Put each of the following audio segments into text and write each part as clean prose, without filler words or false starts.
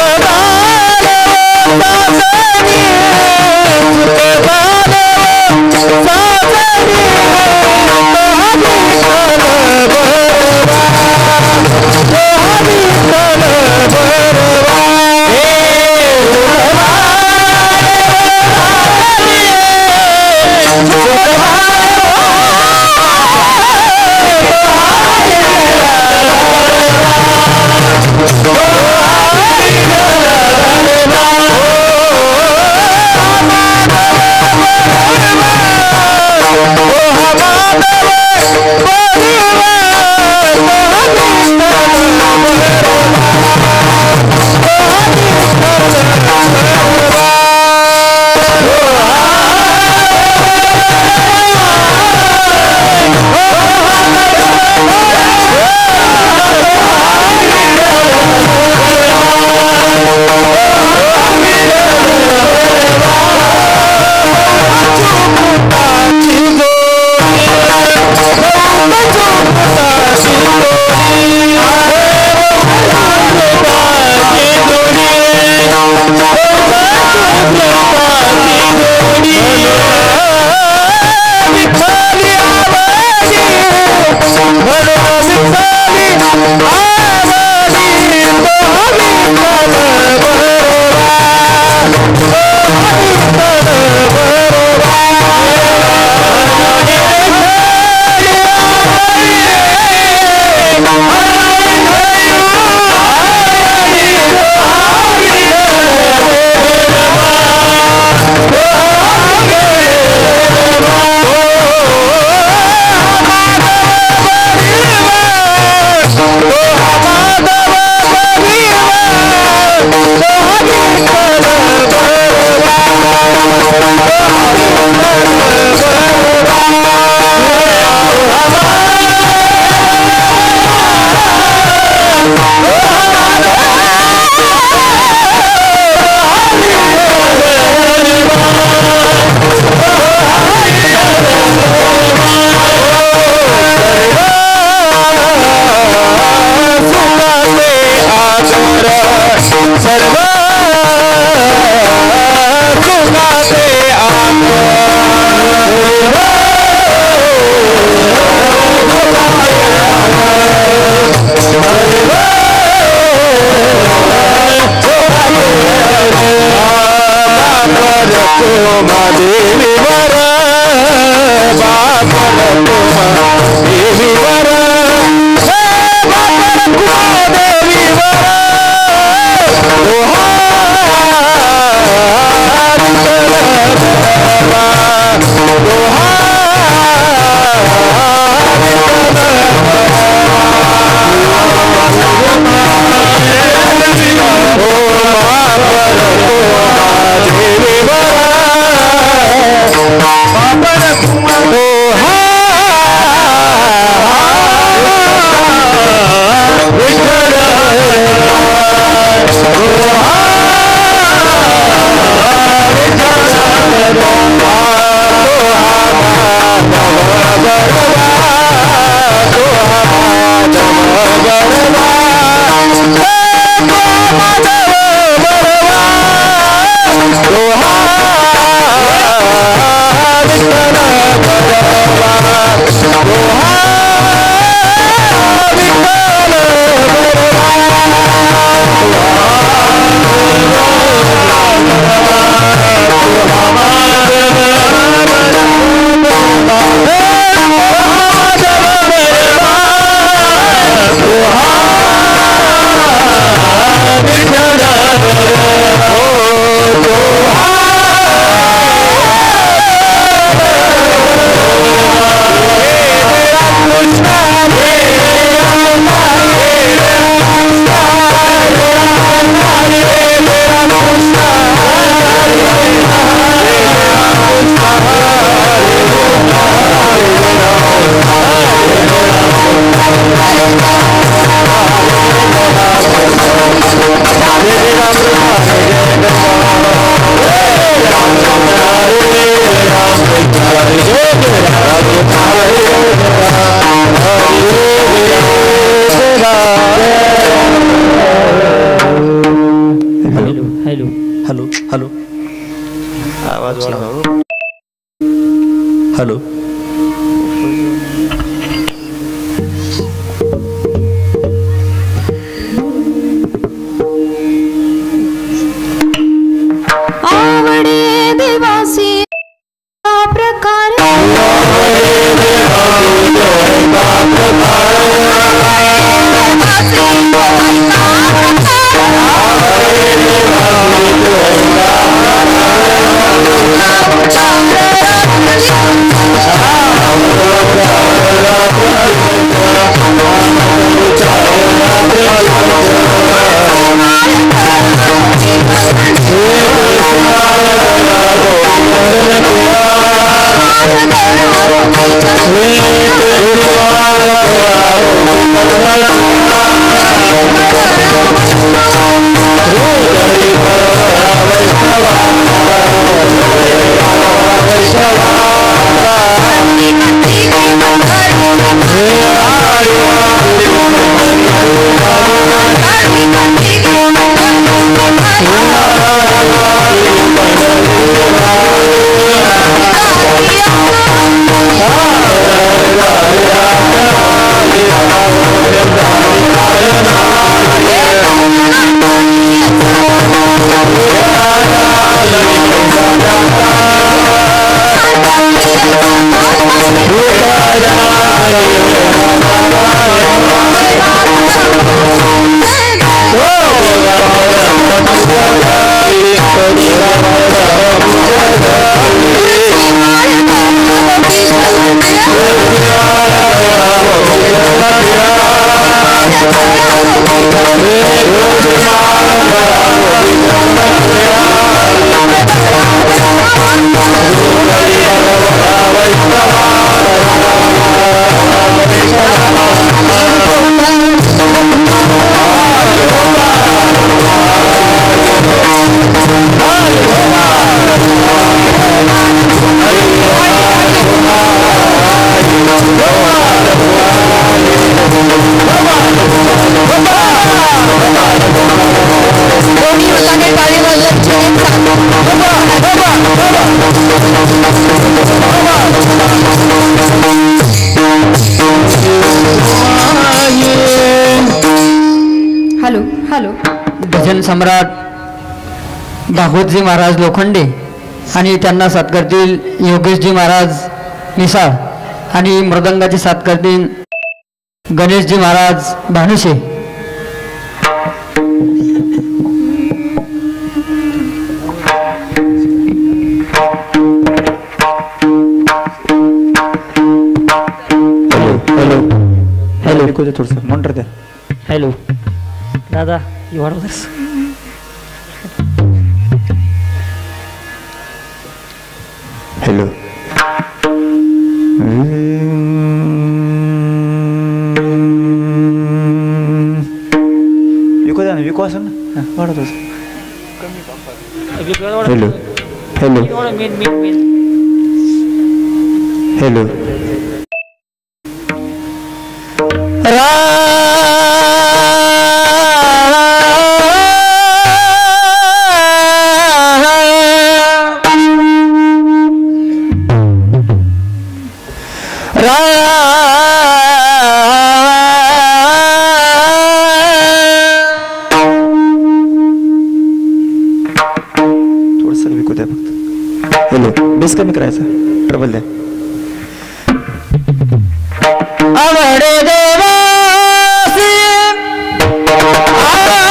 Oh hello hello hello आवाज वाढवा. Hello आवडे देवासी प्रकार हॅलो हॅलो भजन सम्राट भागवतजी महाराज लोखंडे आणि त्यांना साथ करतील योगेशजी महाराज मिसाळ आणि मृदंगाची साथ करतील गणेशजी महाराज भानुशे. हॅलो हॅलो ऐकू दे थोडंसं मॉनिटर द्या. हॅलो दादा एवढं हॅलो विकू द्या ना विकू असं ना वाढत हॅलो हॅलो हॅलो थोडस विकू द्या फक्त. हॅलो बेस कमी करायचा ट्रबल द्या. आवडे देवासी आवडे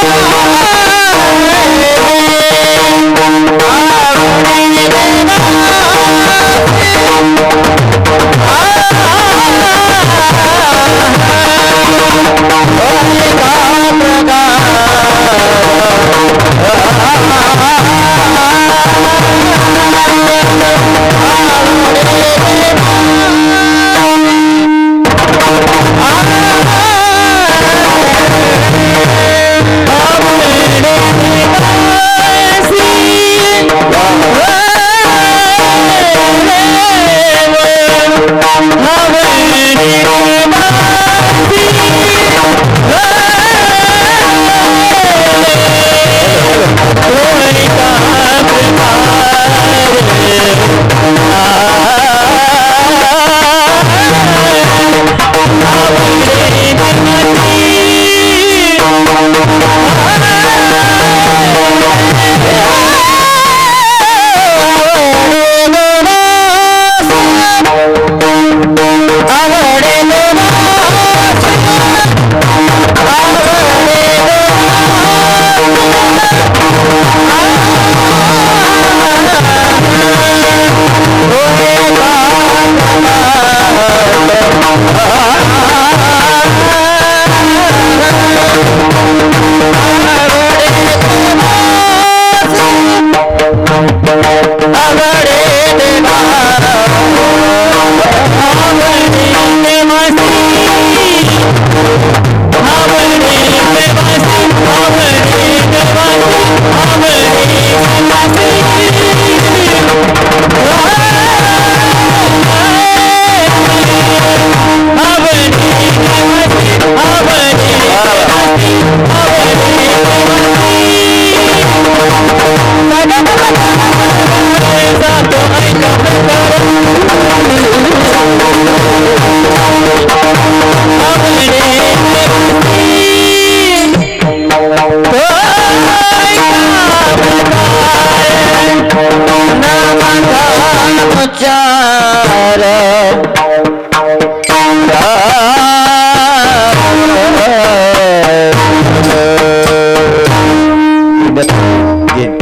Again.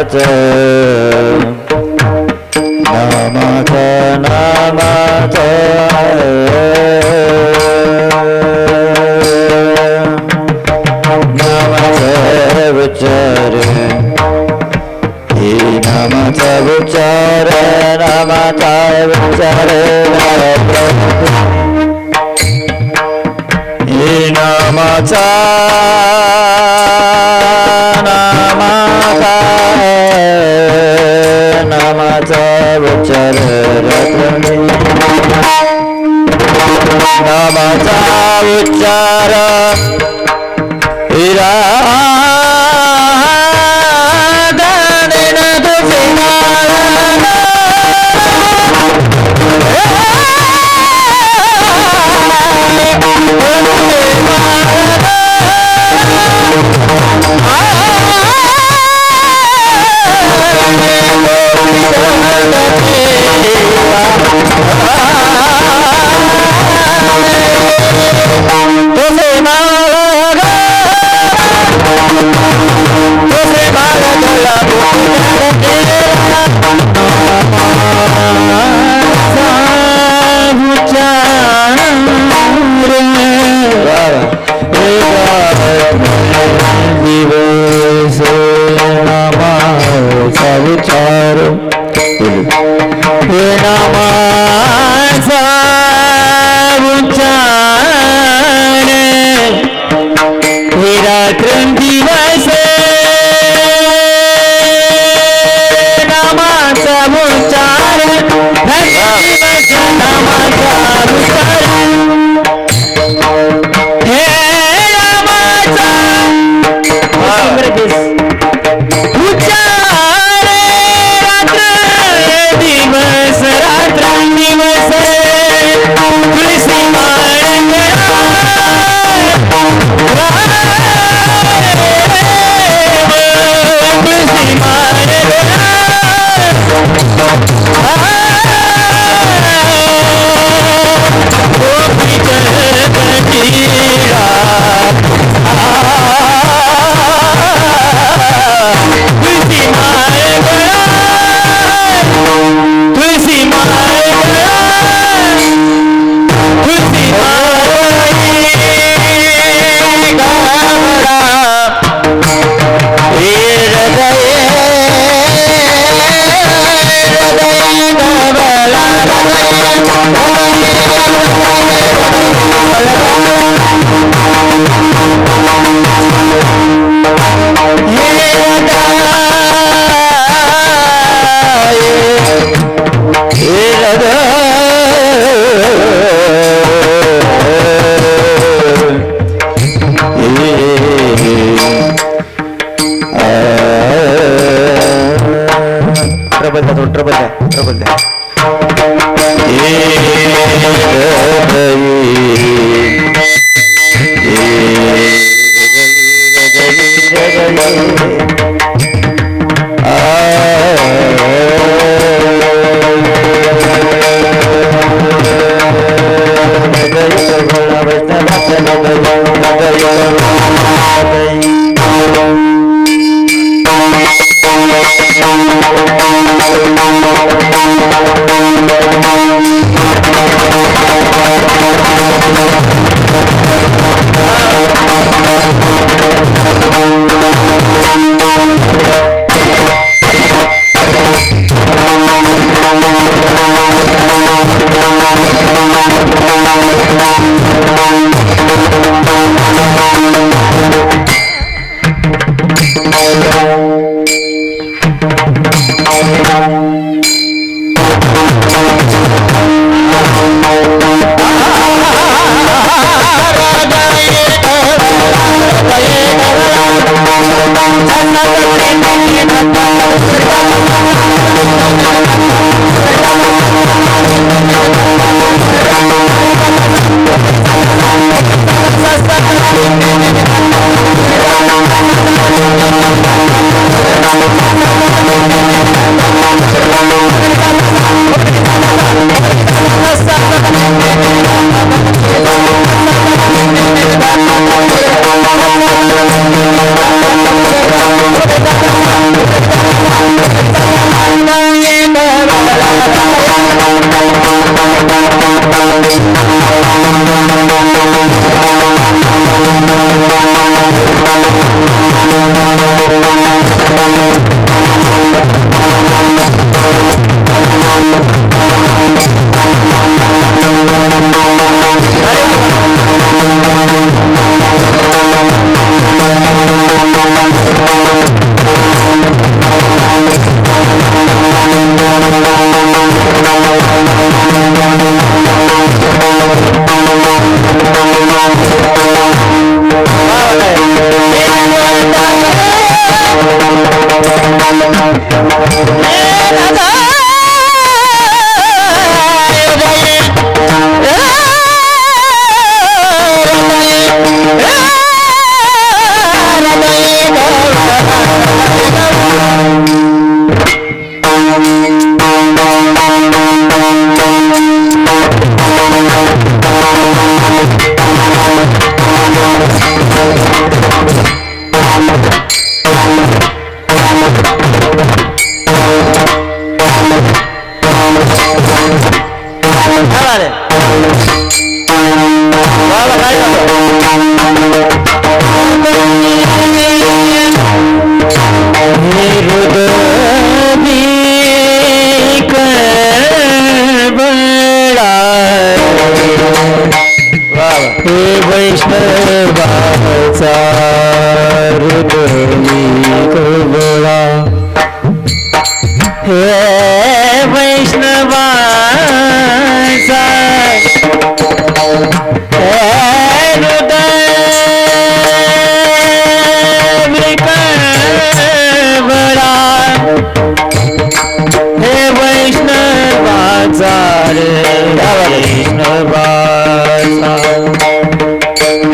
Namata Namata Namata Namata Vichare Namata Vichare Namata Vichare Namata Namata Namata Vichare Namata Vichara हृदयी कवळा हे वैष्णवाचा हे हृदय कवळा हे वैष्णवाचा रे वैष्णवाचा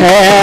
हे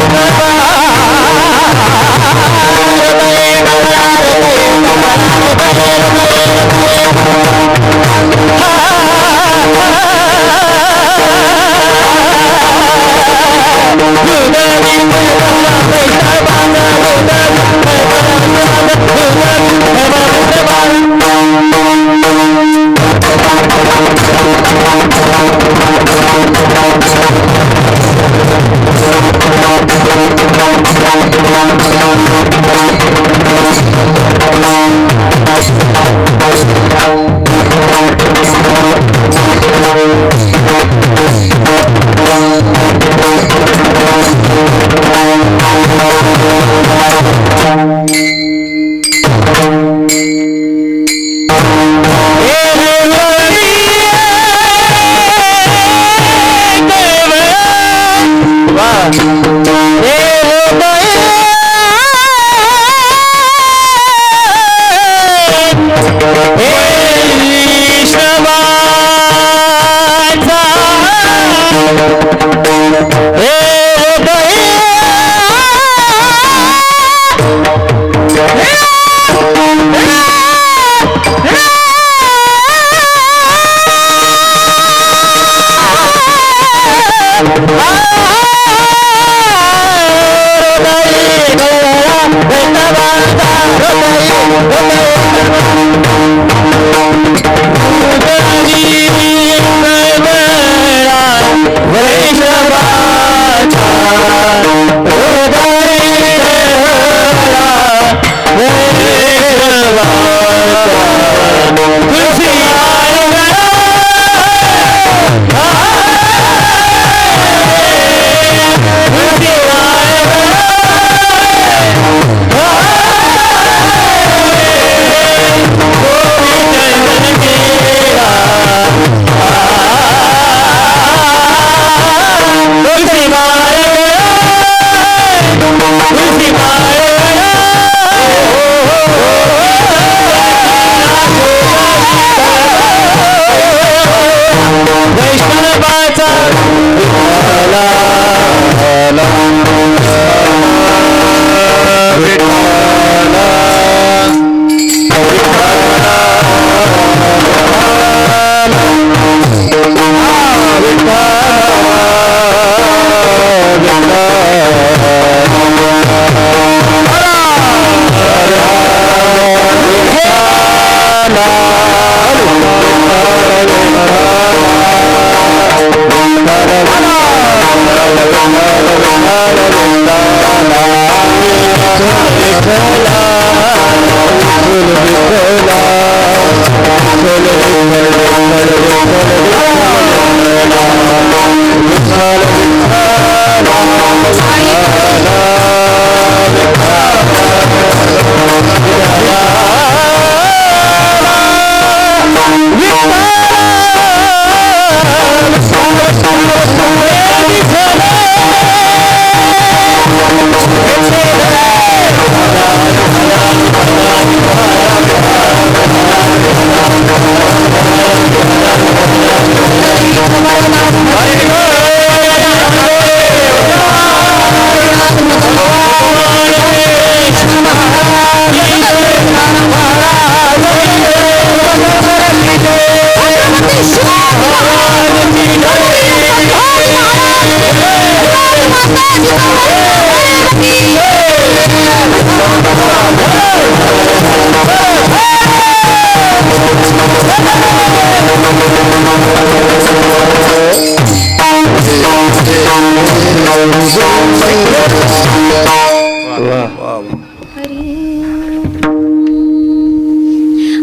Bye.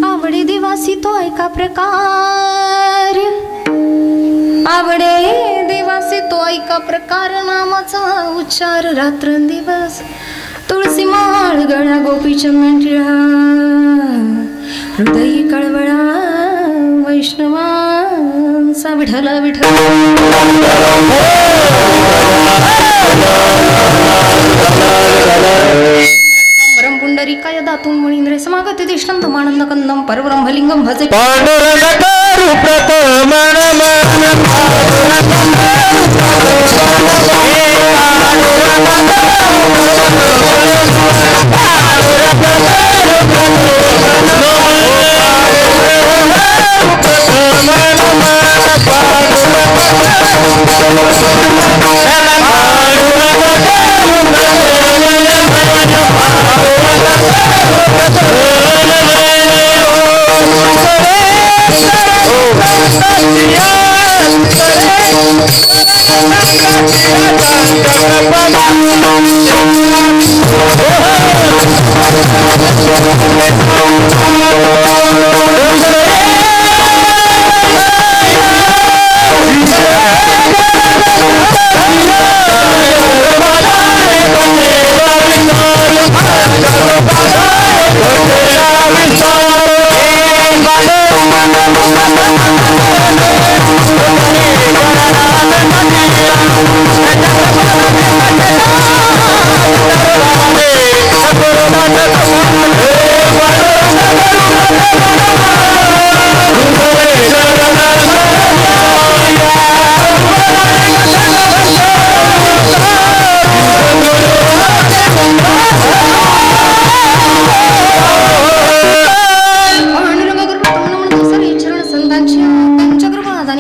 आवडे देवासी तो ऐका प्रकार, आवडे देवासी तो ऐका प्रकार, नामाचा उच्चार रात्रंदिवस, तुळसी माळ गळा गोपीच्या मेंढरा, हृदयी कळवळा वैष्णवांचा विठ्ठल विठ्ठल. परम पुंडरीकाय दातून मुनींद्रे समागती तिष्ठन्त मानंद कंदम परब्रह्मलिंगम भजे पांडुरंगारू प्रथम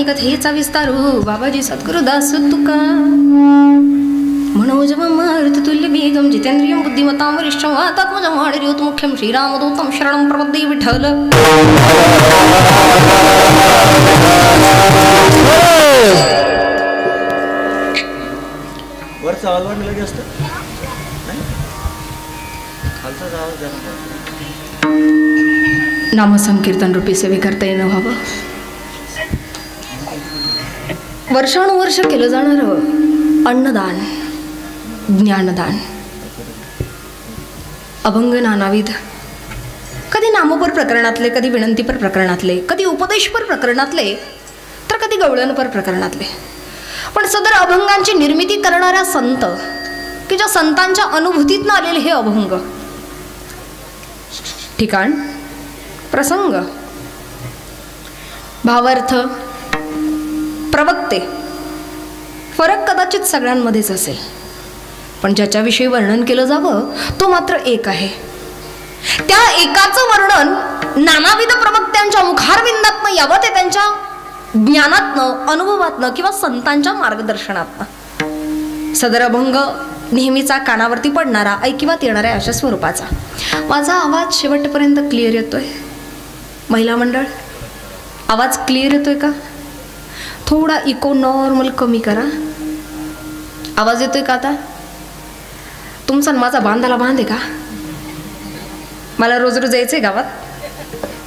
कथेचा विस्तारू बाबाजी सद्गुरु दास तुका मनोजम मारुत तुल्य बेगम जितेंद्रियम बुद्धिमतां वरिष्ठम वातात्मजम वाणिर्योत मुख्यम श्रीरामदूतम शरणं प्रपद्ये विठ्ठल. वरचा आवाज वाढला लगे असतं खालचा आवाज जरा नामसंकीर्तन रूपी सेवे करता येणं व्हावं. वर्षानुवर्ष केलं जाणारं अन्नदान, ज्ञानदान, अभंग नानाविध, कधी नामपर प्रकरणातले, कधी विनंतीपर प्रकरणातले, कधी उपदेशपर प्रकरणातले, तर कधी गवळणपर प्रकरणातले. पण सदर अभंगांची निर्मिती करणाऱ्या संत की ज्या संतांच्या अनुभूतीतनं आलेले हे अभंग, ठिकाण, प्रसंग, भावार्थ, प्रवक्ते, फरक कदाचित सगळ्यांमध्येच असेल, पण ज्याच्याविषयी वर्णन केलं जावं तो मात्र एक आहे. त्या एकाचं वर्णन नानाविध प्रवक्त्यांच्या मुखारविंदातनं यावं, ते त्यांच्या ज्ञानातनं, अनुभवातनं किंवा संतांच्या मार्गदर्शनातनं. सदर अभंग नेहमीचा कानावरती पडणारा, ऐकिवात येणाऱ्या अशा स्वरूपाचा. माझा आवाज शेवटपर्यंत क्लिअर येतोय? महिला मंडळ, आवाज क्लिअर येतोय का? थोडा इको नॉर्मल कमी करा. आवाज येतोय का आता? तुमचा माझा बांधाला बांध आहे का? मला रोज रोज यायचंय गावात,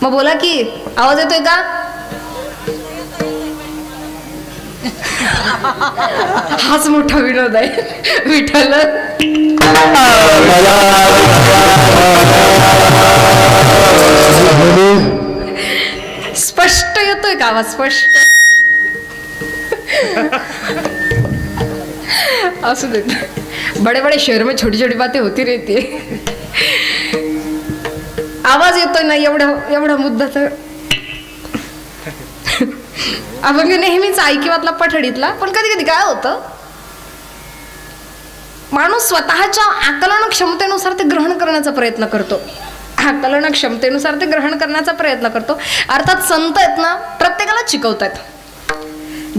मग बोला की आवाज येतोय का? हाच मोठा विनोद आहे विठ्ठल. स्पष्ट येतोय का आवाज? स्पष्ट असू देत. बड़े बड़े शहर में छोटी छोटी बातें होती रहती है. आवाज येतोय ना एवढा मुद्दा तर अभंग नेहमीच ऐकिवातला पठडीतला. पण कधी कधी काय होतं, माणूस स्वतःच्या आकलन क्षमतेनुसार ते ग्रहण करण्याचा प्रयत्न करतो. आकलन क्षमतेनुसार ते ग्रहण करण्याचा प्रयत्न करतो. अर्थात संत आहेत ना, प्रत्येकाला शिकवतात.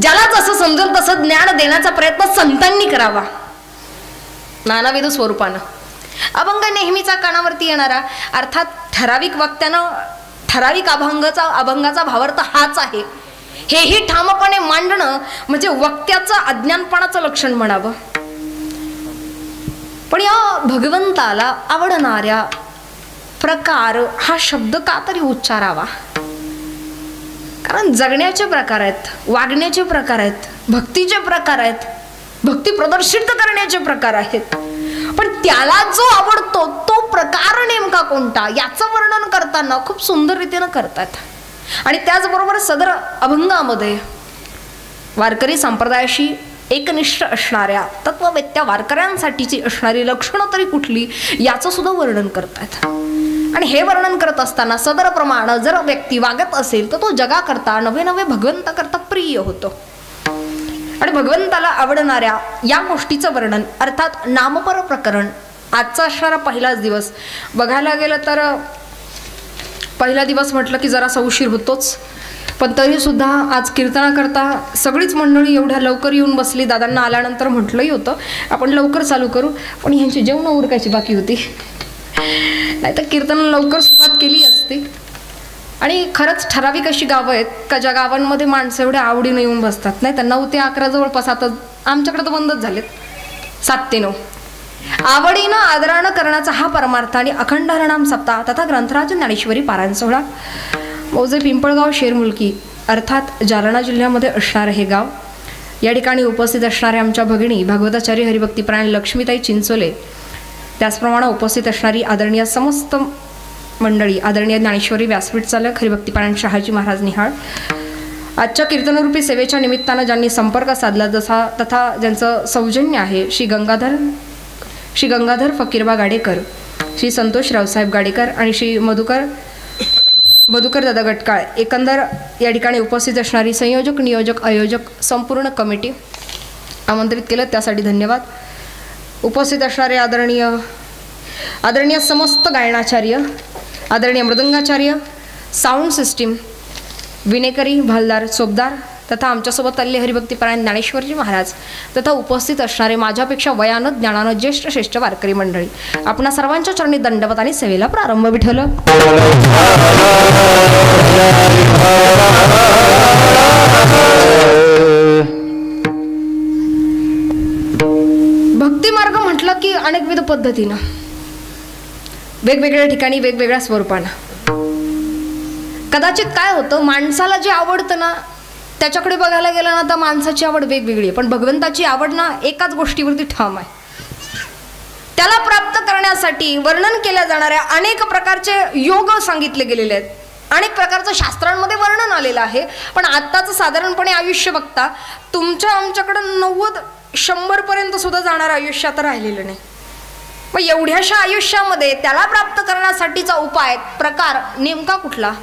ज्याला जसं समजेल तसं ज्ञान देण्याचा प्रयत्न संतांनी करावा. नानाविध स्वरूपानं. अभंग नेहमीचा कानावरती येणारा, अर्थात ठराविक वक्त्यानं ठराविक अभंगाचा भावार्थ हाच आहे हेही ठामपणे मांडणं म्हणजे वक्त्याचं अज्ञानपणाचं लक्षण म्हणावं. पण या भगवंताला आवडणाऱ्या प्रकार हा शब्द का तरी उच्चारावा? कारण जगण्याचे प्रकार आहेत, वागण्याचे प्रकार आहेत, भक्तीचे प्रकार आहेत, भक्ती प्रदर्शित करण्याचे प्रकार आहेत. पण त्याला जो आवडतो तो प्रकार नेमका कोणता याचं वर्णन करताना खूप सुंदर रीतीनं करतात. आणि त्याचबरोबर सदर अभंगामध्ये वारकरी संप्रदायाशी एकनिष्ठ असणाऱ्या तत्ववेत्या वारकऱ्यांसाठीची असणारी लक्षणं तरी कुठली याचं सुद्धा वर्णन करतात. आणि हे वर्णन करत असताना सदर प्रमाण जर व्यक्ती वागत असेल तर तो जगाकरता नवे नवे भगवंताकरता प्रिय होतो. आणि भगवंताला आवडणाऱ्या या गोष्टीचं वर्णन अर्थात नामपर प्रकरण आजचा असणारा पहिलाच दिवस. बघायला गेलं तर पहिला दिवस म्हटलं की जरासा उशीर होतोच, पण तरीसुद्धा आज कीर्तनाकरता सगळीच मंडळी एवढ्या लवकर येऊन बसली. दादांना आल्यानंतर म्हटलंही होतं आपण लवकर चालू करू, पण ह्यांची जेवणं उरकायची बाकी होती, नाही तर कीर्तन लवकर सुरुवात केली असती. आणि खरंच ठराविक अशी गावं आहेत का ज्या गावांमध्ये माणसं एवढ्या आवडीनं येऊन बसतात, नाही तर 9 ते 11 जवळपास. आता आमच्याकडे तर बंदच झालेत 7 ते 9. आवडीनं आदरानं करण्याचा हा परमार्थ. आणि अखंड हरनाम सप्ताह तथा ग्रंथराज ज्ञानेश्वरी पारायण सोहळा मौजे पिंपळगाव शेरमुलकी अर्थात जालना जिल्ह्यामध्ये असणारं हे गाव. या ठिकाणी उपस्थित असणाऱ्या आमच्या भगिनी भागवताचार्य हरिभक्तीपरायण लक्ष्मीताई चिंचोले, त्याचप्रमाणे उपस्थित असणारी आदरणीय समस्त मंडळी, आदरणीय ज्ञानेश्वरी व्यासपीठ चालक हरिभक्तीपरायण शहाजी महाराज निहाळ. आजच्या कीर्तनरूपी सेवेच्या निमित्तानं ज्यांनी संपर्क साधला तथा ज्यांचं सौजन्य आहे श्री गंगाधर फकीरबा गाडेकर, श्री संतोष रावसाहेब गाडेकर आणि श्री मधुकर दादा गटकाळ, एकंदर या ठिकाणी उपस्थित असणारी संयोजक, नियोजक, आयोजक संपूर्ण कमिटी आमंत्रित केलं त्यासाठी धन्यवाद. उपस्थित असणारे आदरणीय समस्त गायनाचार्य, आदरणीय मृदंगाचार्य, साऊंड सिस्टीम, विनेकरी, भालदार, चोपदार तथा आमच्यासोबत आलेले हरिभक्तीपरायण ज्ञानेश्वरजी महाराज तथा उपस्थित असणारे माझ्यापेक्षा वयानं ज्ञानानं ज्येष्ठ श्रेष्ठ वारकरी मंडळी, आपणा सर्वांच्या चरणी दंडवत आणि सेवेला प्रारंभ विठ्ठल. भक्ती मार्ग म्हटलं की अनेकविध पद्धतीनं वेगवेगळ्या ठिकाणी वेगवेगळ्या स्वरूपानं. कदाचित काय होतं, माणसाला जे आवडतं ना त्याच्याकडे बघायला गेलं ना तर माणसाची आवड वेगवेगळी आहे, पण भगवंताची आवड ना एकाच गोष्टीवरती ठाम आहे. त्याला प्राप्त करण्यासाठी वर्णन केल्या जाणाऱ्या अनेक प्रकारचे योग सांगितले गेलेले आहेत, अनेक प्रकारचं शास्त्रांमध्ये वर्णन आलेलं आहे. पण आत्ताचं साधारणपणे आयुष्य बघता तुमच्या आमच्याकडं 90-100 पर्यंत सुद्धा जाणारं आयुष्य आता राहिलेलं नाही. मग एवढ्याशा आयुष्यामध्ये त्याला प्राप्त करण्यासाठीचा उपाय प्रकार नेमका कुठला?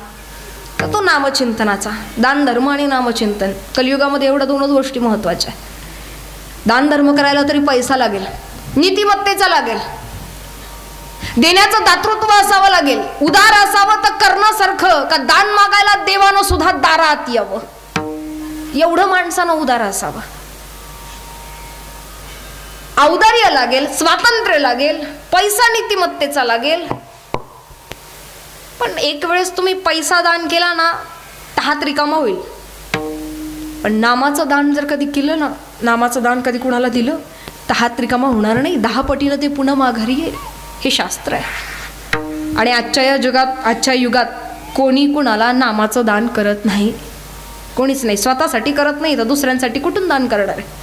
तर तो नामचिंतनाचा. दान धर्म आणि नामचिंतन. कलियुगामध्ये एवढ्या 2च गोष्टी महत्त्वाच्या आहेत. दान धर्म करायला तरी पैसा लागेल, नीतिमत्तेचा लागेल, देण्याचं दातृत्व असावं लागेल, उदार असावं तर करण्यासारखं का दान मागायला देवानं सुद्धा दारात यावं, एवढं माणसानं उदार असावं. औदार्य लागेल, स्वातंत्र्य लागेल, पैसा नीतिमत्तेचा लागेल. पण एक वेळेस तुम्ही पैसा दान केला ना तर हात रिकामा होईल. पण नामाचं दान जर कधी केलं ना, नामाचं दान कधी कुणाला दिलं तर हात रिकामा होणार नाही, 10 पटीनं ते पुन्हा माघारी येईल. हे शास्त्र आहे. आणि आजच्या युगात कोणी कुणाला नामाचं दान करत नाही, कोणीच नाही. स्वतःसाठी करत नाही तर दुसऱ्यांसाठी कुठून दान करणार आहे?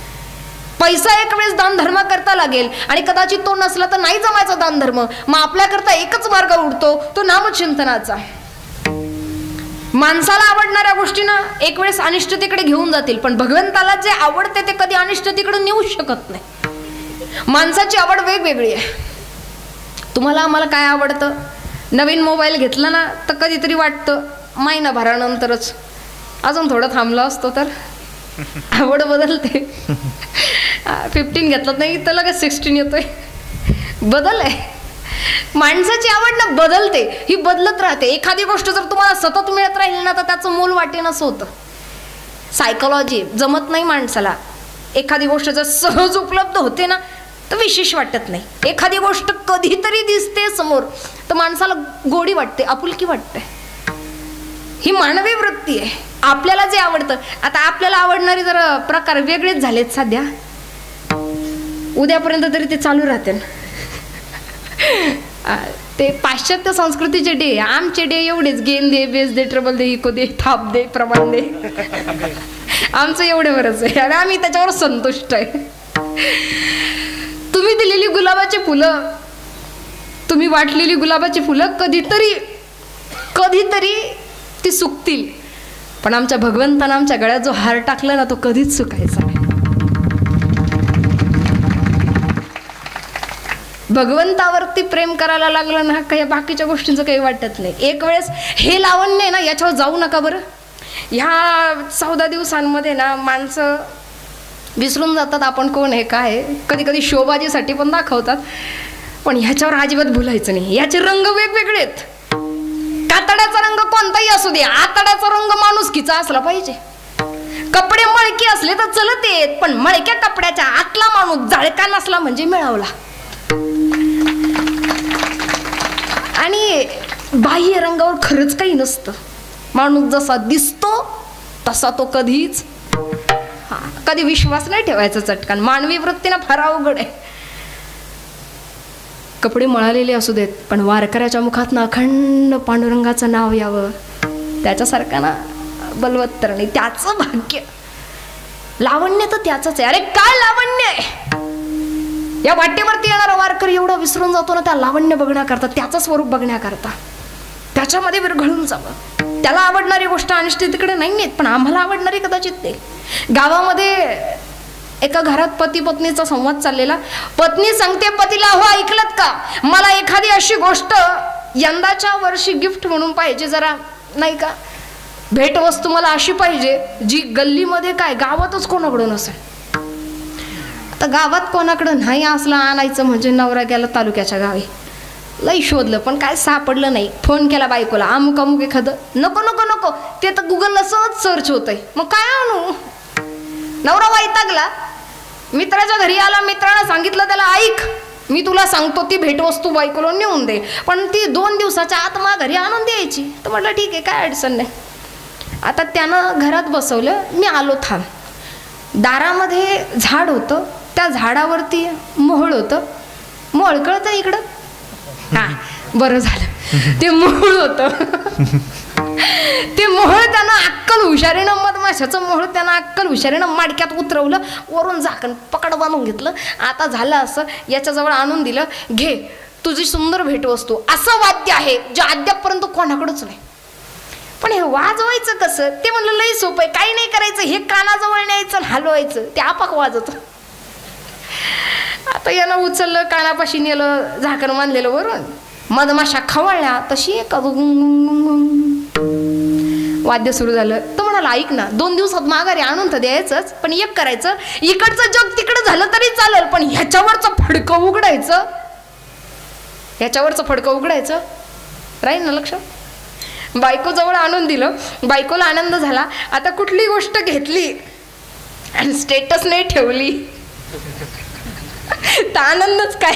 पैसा एक वेळेस दान धर्म करता लागेल आणि कदाचित तो नसला तर नाही जमायचा दान धर्म. मग आपल्याकरता एकच मार्ग उरतो, तो नामचिंतनाचा. माणसाला आवडणाऱ्या गोष्टींना एक वेळेस अनिष्टतेकडे घेऊन जातील, पण भगवंताला जे आवडते ते कधी अनिष्टतेकडे नेऊ शकत नाही. माणसाची आवड वेगवेगळी आहे. तुम्हाला आम्हाला काय आवडतं? नवीन मोबाईल घेतला ना तर कधीतरी वाटतं महिनाभरानंतरच, अजून थोडं थांबलं असतो तर. आवड बदलते. 15 घेतलं नाही तर लगेच 16 येतोय. बदल आहे. माणसाची आवड ना बदलते, ही बदलत राहते. एखादी गोष्ट जर तुम्हाला सतत मिळत राहील ना तर त्याचं मोल वाटेनच होतं. सायकोलॉजी जमत नाही माणसाला. एखादी गोष्ट जर सहज उपलब्ध होते ना तर विशेष वाटत नाही. एखादी गोष्ट कधीतरी दिसते समोर तर माणसाला गोडी वाटते, आपुलकी वाटते. ही मानवी वृत्ती आहे. आपल्याला जे आवडतं, आता आपल्याला आवडणारे जर प्रकार वेगळेच झालेत सध्या, उद्यापर्यंत तरी ते चालू राहते. ते पाश्चात्य संस्कृतीचे डे, आमचे डे एवढेच, गेन दे, बेस दे, ट्रबल दे, इको दे, थाप दे, प्रमाण दे. आमचं एवढं बरंच आहे आणि आम्ही त्याच्यावर संतुष्ट आहे. तुम्ही दिलेली गुलाबाची फुलं, तुम्ही वाटलेली गुलाबाची फुलं कधीतरी ती सुकतील, पण आमच्या भगवंतानं आमच्या गळ्यात जो हार टाकला ना तो कधीच सुकायचा नाही. भगवंतावरती प्रेम करायला लागलं ना, काही बाकीच्या गोष्टींचं काही वाटत नाही. एक वेळेस हे लावण्य आहे ना, याच्यावर जाऊ नका बरं. ह्या 14 दिवसांमध्ये ना माणसं विसरून जातात आपण कोण आहे काय आहे. कधी कधी शोबाजीसाठी पण दाखवतात, पण ह्याच्यावर अजिबात भुलायचं नाही. याचे रंग वेगवेगळे आहेत. कातड्याचा रंग कोणताही असू दे, आतड्याचा रंग माणुसकीचा असला पाहिजे. कपडे मळके असले तर चलत येत, पण मळक्या कपड्याच्या आतला माणूस जाळका नसला म्हणजे मिळवला. आणि बाह्य रंगावर खरंच काही नसतं. माणूस जसा दिसतो तसा तो कधीच, कधी विश्वास नाही ठेवायचा चटकन. मानवी वृत्तीनं फार अवघड आहे. कपडे मळालेले असू देत, पण वारकऱ्याच्या मुखात ना अखंड पांडुरंगाचं नाव यावं, त्याच्यासारखं ना बलवत्तर नाही. त्याचं भाग्य. लावण्य तर त्याचंच आहे. अरे काय लावण्य आहे. या वाटेवरती येणारा वारकरी एवढा विसरून जातो ना त्या लावण्य बघण्याकरता, त्याचं स्वरूप बघण्याकरता, त्याच्यामध्ये विरघळून जावं. त्याला आवडणारी गोष्ट अनिष्ट तिकडे नाही आहेत, पण आम्हाला आवडणारी कदाचित ते. गावामध्ये एका घरात पती पत्नीचा संवाद चाललेला. पत्नी सांगते पतीला, हो ऐकलत का, मला एखादी अशी गोष्ट यंदाच्या वर्षी गिफ्ट म्हणून पाहिजे, जरा नाही का भेटवस्तू मला अशी पाहिजे जी गल्लीमध्ये काय गावातच कोणाकडून नसेल. आता गावात कोणाकडं नाही असलं आणायचं म्हणजे नवरा गेला तालुक्याच्या गावी, लई शोधलं पण काय सापडलं नाही. फोन केला बायकोला, अमुक अमुक एखादं. नको नको नको, ते तर गुगलला सहज सर्च होतंय. मग काय आणू. नवरा वैतागला, मित्राच्या घरी आला. मित्रानं सांगितलं त्याला, ऐक मी तुला सांगतो, ती भेटवस्तू बायकोला नेऊन दे, पण ती 2 दिवसाच्या आत मा घरी आणून द्यायची. तर म्हटलं ठीक आहे, काय अडचण नाही. आता त्यानं घरात बसवलं. मी आलो, थांब. दारामध्ये झाड होतं, त्या झाडावरती मोहळ होतं. मोहळ कळतं इकडं, हा बरं झालं, ते मोहळ होतं. ते मोहळ त्यानं अक्कल हुशारीनं, मधमाशाचं मोहळ त्यानं अक्कल हुशारीनं माडक्यात उतरवलं, वरून झाकण पकड बांधून घेतलं. आता झालं असं, याच्याजवळ आणून दिलं, घे तुझी सुंदर भेटवस्तू. असं वाद्य आहे जे अद्यापपर्यंत कोणाकडंच नाही. पण हे वाजवायचं कसं ते म्हणलं लई सोपं आहे. काही नाही करायचं, हे कानाजवळ न्यायचं, हलवायचं, ते आपाक वाजत. आता यानं उचललं, कानापाशी नेलं, झाकण बांधलेलं वरून. मधमाशा खवळल्या तशी एक वाद्य सुरू झालं. तर म्हणाला, ऐक ना, 2 दिवसात माघारी आणून तर द्यायचंच, पण एक करायचं, इकडचं जग तिकडं झालं तरी चालेल, पण ह्याच्यावरचं फडकं उघडायचं, ह्याच्यावरचं फडकं उघडायचं राहील ना लक्ष. बायको जवळ आणून दिलं. बायकोला आनंद झाला. आता कुठली गोष्ट घेतली आणि स्टेटस नाही ठेवली तर आनंदच काय.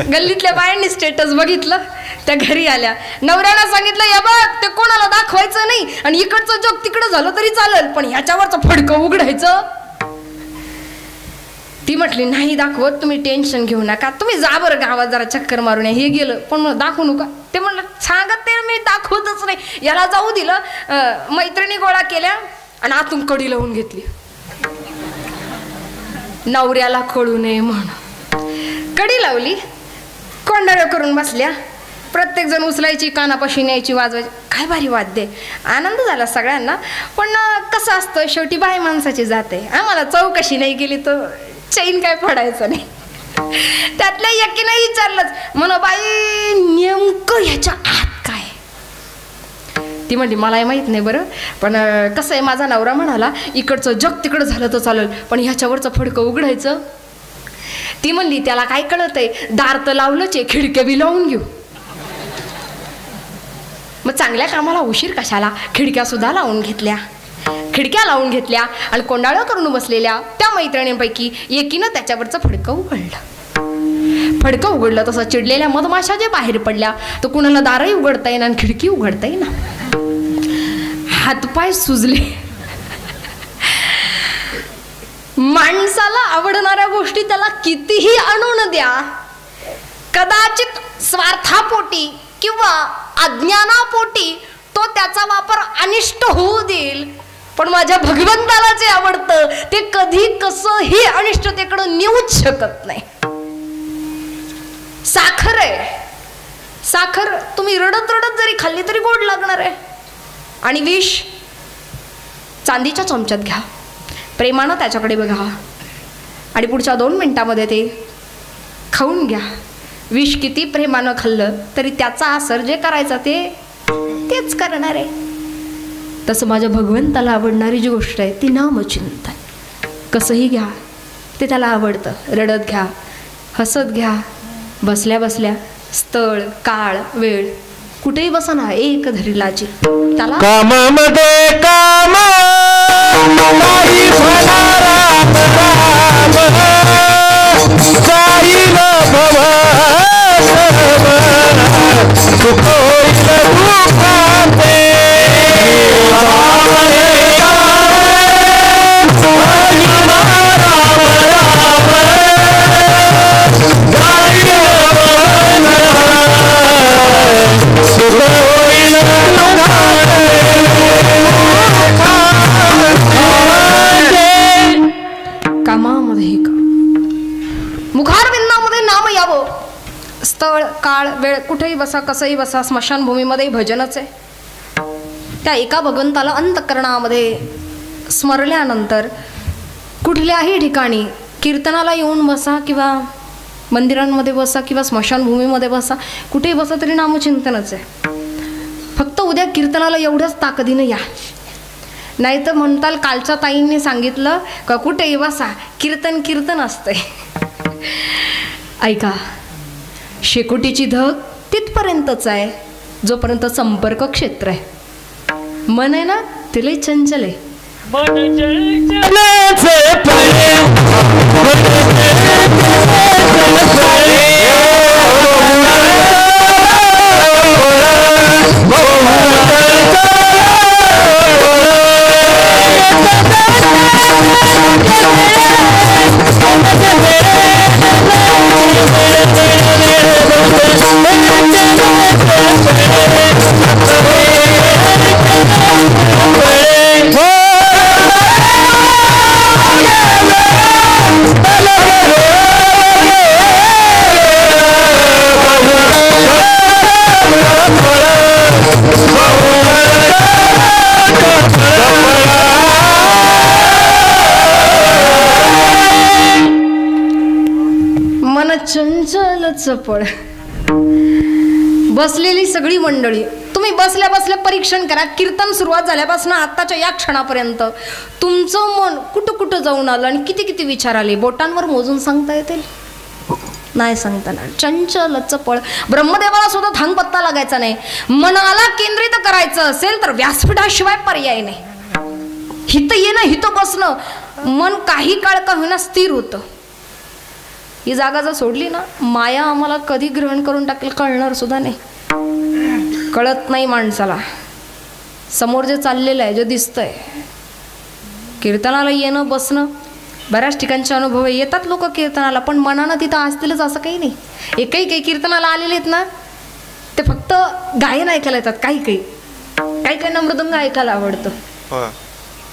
गल्लीतल्या बायांनी स्टेटस बघितलं, त्या घरी आल्या. नवऱ्याला सांगितलं, या बघ ते कोणाला दाखवायचं नाही, आणि इकडचं जग तिकडं झालं तरी चालेल, पण ह्याच्यावरचं फडकं उघडायचं. ती म्हटली, नाही दाखवत, तुम्ही टेन्शन घेऊ नका, तुम्ही जा बरं गावात जरा चक्कर मारून या. हे गेलं, पण मग दाखवू नका. ते म्हणलं, सांगत ते मी दाखवतच नाही. याला जाऊ दिलं. मैत्रिणी गोळा केल्या आणि आतून कडी लावून घेतली, नवऱ्याला कळू नये म्हणून. कडी लावली, कोंडाळ्या करून बसल्या. प्रत्येक जण उचलायची, कानापाशी न्यायची, वाजवायची. काय भारी वाद्य. आनंद झाला सगळ्यांना. पण कसं असतं, शेवटी बाई माणसाची जाते. आम्हाला चौकशी नाही केली तर चैन काय पडायचं नाही. त्यातल्या एकीनं विचारलंच, म्हण बाई नेमकं ह्याच्या आत काय. ती म्हणली, मलाही माहीत नाही बरं, पण कसं आहे, माझा नवरा म्हणाला इकडचं जग तिकडं झालं तर चालेल, पण ह्याच्यावरचं फडकं उघडायचं. ती म्हणली, त्याला काय कळत आहे, दार तर लावलंच आहे, खिडक्या बी लावून घेऊ. मग चांगल्या कामाला उशीर कशाला. खिडक्या सुद्धा लावून घेतल्या. खिडक्या लावून घेतल्या आणि कोंडाळं करून बसलेल्या त्या मैत्रिणींपैकी एकीनं त्याच्यावरचं फडकं उघडलं. फडकं उघडलं तसं चिडलेल्या मधमाशा जे बाहेर पडल्या, तर कुणाला दारही उघडता येईना आणि खिडकी उघडता येईना. हातपाय सुजले. माणसाला आवडणाऱ्या गोष्टी त्याला कितीही आणून द्या, कदाचित स्वार्थापोटी किंवा अज्ञानापोटी तो त्याचा वापर अनिष्ट होऊ देईल, पण माझ्या भगवंताला जे आवडतं ते कधी कसंही अनिष्टतेकडे नेऊच शकत नाही. साखर आहे, साखर तुम्ही रडत रडत जरी खाल्ली तरी गोड लागणार आहे. आणि विष चांदीच्या चमच्यात घ्या, प्रेमानं त्याच्याकडे बघा आणि पुढच्या 2 मिनिटामध्ये ते खाऊन घ्या. विष किती प्रेमानं खाल्लं तरी त्याचा असर जे करायचा तेच करणार आहे. तसं माझ्या भगवंताला आवडणारी जी गोष्ट आहे ती नामचिंतन. कसंही घ्या ते त्याला आवडतं. रडत घ्या, हसत घ्या, बसल्या बसल्या, स्थळ काळ वेळ कुठेही बसा ना, एक धरीलाची त्याला कामामध्ये काम नाही राम जाईल सुख होईल दुःखाते. कामामध्ये मुखारविंदामध्ये नाम यावं. स्थळ काळ वेळ कुठेही बसा, कसंही बसा, स्मशानभूमीमध्ये भजनच आहे. त्या एका भगवंताला अंतःकरणामध्ये स्मरल्यानंतर कुठल्याही ठिकाणी कीर्तनाला येऊन बसा किंवा मंदिरांमध्ये बसा किंवा स्मशानभूमीमध्ये बसा, कुठेही बसा तरी नामचिंतनच आहे. फक्त उद्या कीर्तनाला एवढ्याच ताकदीनं या, नाही तर म्हणताल कालच्या ताईंनी सांगितलं का कुठेही बसा, कीर्तन कीर्तन असतंय. ऐका, शेकोटीची धग तिथपर्यंतच आहे जोपर्यंत संपर्क क्षेत्र आहे. मन आहे ना ते लय चंचल आहे. चंचल चपळ बसलेली सगळी मंडळी, तुम्ही बसल्या बसल्या परीक्षण करा. कीर्तन सुरुवात झाल्यापासून आत्ताच्या या क्षणापर्यंत तुमचं मन कुठं कुठं जाऊन आलं आणि किती किती विचार आले, बोटांवर मोजून सांगता येतील? नाही सांगता ना. चंचल चपळ. ब्रह्मदेवाला सुद्धा थांग पत्ता लागायचा नाही. मनाला केंद्रित करायचं असेल तर व्यासपीठाशिवाय पर्याय नाही. हित येणं हित बसणं, मन काही काळ का होईना स्थिर होतं. ही जागा जर सोडली ना, माया आम्हाला कधी ग्रहण करून टाकेल कळणार सुद्धा नाही. कळत नाही माणसाला. समोर जे चाललेलं आहे, जे दिसतंय, कीर्तनाला येणं बसणं, बऱ्याच ठिकाणचे अनुभव येतात लोक कीर्तनाला, पण मनानं तिथं असतीलच असं काही नाही. काही कीर्तनाला आलेले आहेत ना, ते फक्त गायन ऐकायला येतात. काहींना मृदंग ऐकायला आवडतं,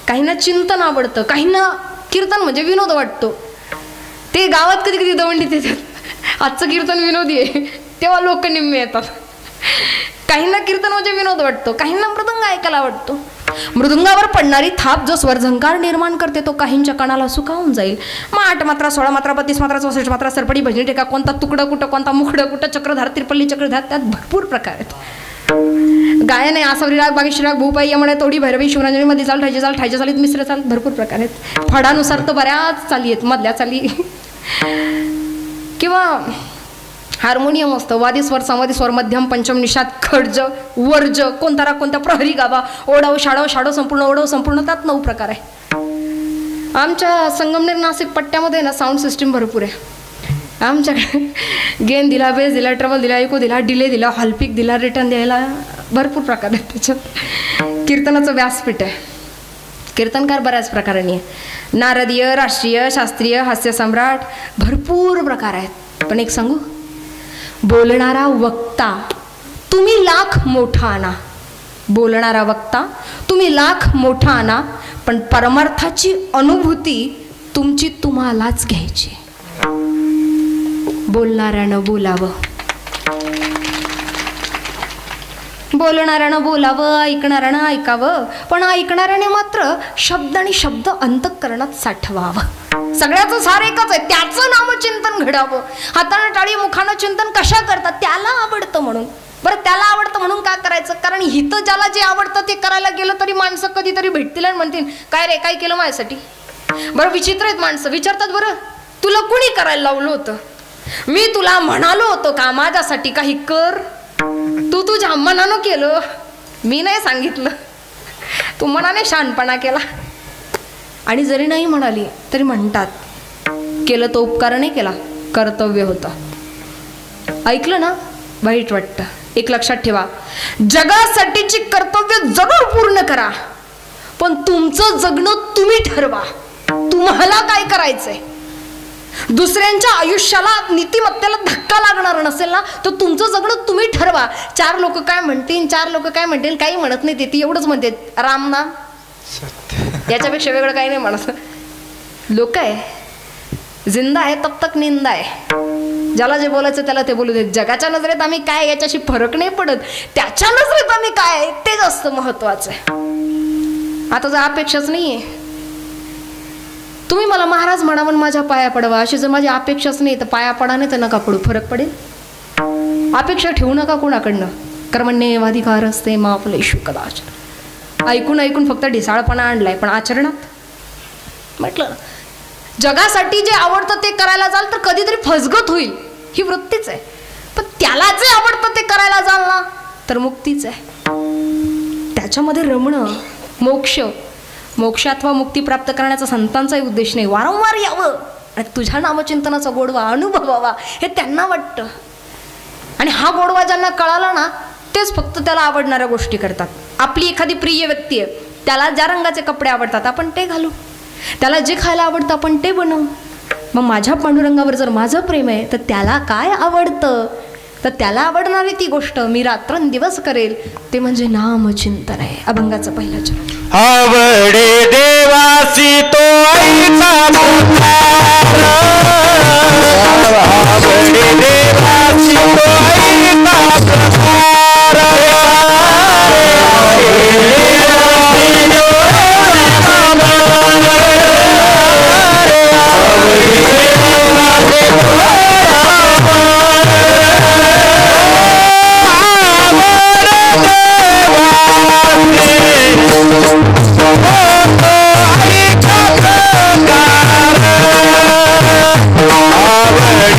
काहींना चिंतन आवडतं, काहींना कीर्तन म्हणजे विनोद वाटतो. ते गावात कधी कधी दवंडीत येतात, आजचं कीर्तन विनोदी आहे, तेव्हा लोक निम्मे येतात. काहींना कीर्तन म्हणजे विनोद वाटतो, काहींना मृदंग ऐकायला आवडतो. मृदंगावर पडणारी थाप जो स्वरझंकार निर्माण करते तो काहींच्या कानाला सुखावून जाईल. मग 8 मात्रा, 16 मात्रा, 32 मात्रा, 64 मात्रा, सरपडी, भजनी टेका, कोणता तुकडं कुठं, कोणता मुखडं कुठं, चक्रधार, त्रिपल्ली चक्रधार, त्यात भरपूर प्रकार आहेत. गायन आहे, आसावरी राग, बागेश्री राग, भूपाई, यमणे, तोडी, भैरवी, शिवरंजनी, मध्ये चाल, ठायच्या चालीत, मिश्र चाल, भरपूर प्रकार आहेत. फडानुसार तर बऱ्याच चाली आहेत, मधल्या चाली किंवा हार्मोनियम असतं, वादी स्वर, समाधी स्वर, मध्यम, पंचम, निषाद, खडज, वर्ज, कोणता राग, कोणता प्रहरी गाभा, ओढाव, शाडव, संपूर्ण, ओढव, संपूर्ण, त्यात 9 प्रकार आहे. आमच्या संगमनेर नाशिक पट्ट्यामध्ये ना साऊंड सिस्टीम भरपूर आहे. आमच्याकडे गेन दिला, बेस दिला, ट्रबल दिला, इको दिला, डिले दिला, हॉलपिक दिला, रिटर्न द्यायला भरपूर प्रकार आहेत त्याच्यात. कीर्तनाचं व्यासपीठ आहे. कीर्तनकार बऱ्याच प्रकारांनी आहे. नारदीय, राष्ट्रीय, शास्त्रीय, हास्य सम्राट, भरपूर प्रकार आहेत. पण एक सांगू, बोलणारा वक्ता तुम्ही लाख मोठा आणा, बोलणारा वक्ता तुम्ही लाख मोठा आणा, पण परमार्थाची अनुभूती तुमची तुम्हालाच घ्यायची. बोलणाऱ्यानं बोलावं, बोलणाऱ्यानं बोलावं, ऐकणाऱ्यानं ऐकावं, पण ऐकणाऱ्याने मात्र शब्द आणि शब्द अंतःकरणात साठवावं. सगळ्याचं सार एकच आहे, त्याचं नामचिंतन घडावं. हातानं टाळी मुखानं चिंतन कशा करतात? त्याला आवडतं म्हणून. बरं, त्याला आवडतं म्हणून का करायचं? कारण हिथं ज्याला जे आवडतं ते करायला गेलं तरी माणसं कधीतरी भेटतील आणि म्हणतील, काय रे, काय केलं माझ्यासाठी? बरं, विचित्र आहेत माणसं. विचारतात, बरं तुला कुणी करायला लावलं होतं? मी तुला म्हणालो होतो का माझ्यासाठी काही कर? तू तुझ्या मनानं केलं, मी नाही सांगितलं. तू मनाने शहाणपणा केला. आणि जरी नाही म्हणाली तरी म्हणतात, केलं तो उपकार नाही केला, कर्तव्य होतं. ऐकलं ना, वाईट वाटतं. एक लक्षात ठेवा, जगासाठीची कर्तव्य जरूर पूर्ण करा, पण तुमचं जगणं तुम्ही ठरवा. तुम्हाला काय करायचंय? दुसऱ्यांच्या आयुष्याला, नीतिमत्तेला धक्का लागणार नसेल ना, तर तुमचं जगणं तुम्ही ठरवा. चार लोक काय म्हणतील, चार लोक काय म्हणतील, काही म्हणत नाही. ते एवढंच म्हणते, राम नाम, याच्यापेक्षा वेगळं काही नाही म्हणत. लोक आहे, जिंदा आहे तब तक निंदा आहे. ज्याला जे बोलायचं त्याला ते बोलू देत. जगाच्या नजरेत आम्ही काय याच्याशी फरक नाही पडत, त्याच्या नजरेत आम्ही काय ते जास्त महत्वाचं आहे. आता जर अपेक्षाच नाहीये, तुम्ही मला महाराज म्हणावं माझ्या पाया पडावा, अशी जर माझी अपेक्षाच नाही तर पाया पडा, नाही तर नका पडू, फरक पडेल. अपेक्षा ठेवू नका कोणाकडनं. कर्मण्येवाधिकार असते मा फलेषु कदाचन. ऐकून ऐकून फक्त ढिसाळपणा आणलाय, पण आचरणात म्हटलं जगासाठी जे आवडतं ते करायला जाल तर कधीतरी फसगत होईल, ही वृत्तीच आहे. पण त्याला जे आवडतं ते करायला जाल ना तर मुक्तीच आहे. त्याच्यामध्ये रमणं, मोक्ष अथवा मुक्ती प्राप्त करण्याचा संतांचाही उद्देश नाही. वारंवार यावं आणि तुझ्या नामचिंतनाचा गोडवा अनुभवावा हे त्यांना वाटतं. आणि हा गोडवा ज्यांना कळाला ना तेच फक्त त्याला आवडणाऱ्या गोष्टी करतात. आपली एखादी प्रिय व्यक्ती आहे, त्याला ज्या रंगाचे कपडे आवडतात आपण ते घालू, त्याला जे खायला आवडतं आपण ते बनवू. मग माझ्या पांडुरंगावर जर माझं प्रेम आहे तर त्याला काय आवडतं, तर त्याला आवडणारी ती गोष्ट मी रात्रंदिवस करेल, ते म्हणजे नामचिंतन आहे. अभंगाचं पहिला चरण. आवडे देवासी तो ऐका पुकार, आवडे देवासी तो ऐका पुकार, आवडे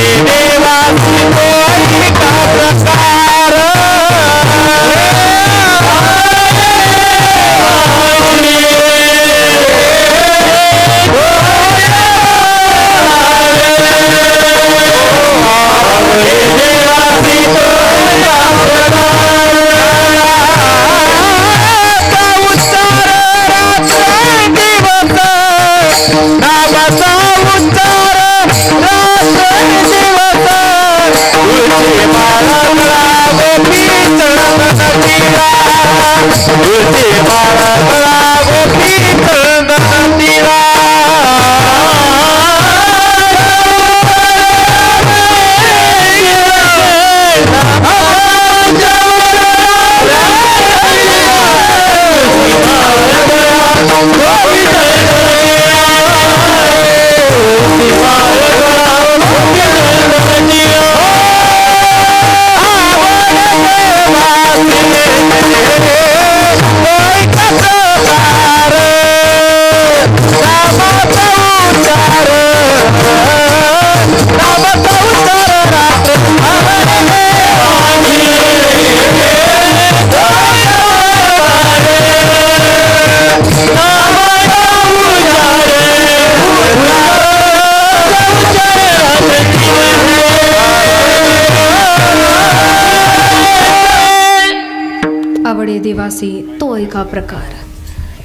देवासी तो एका प्रकार,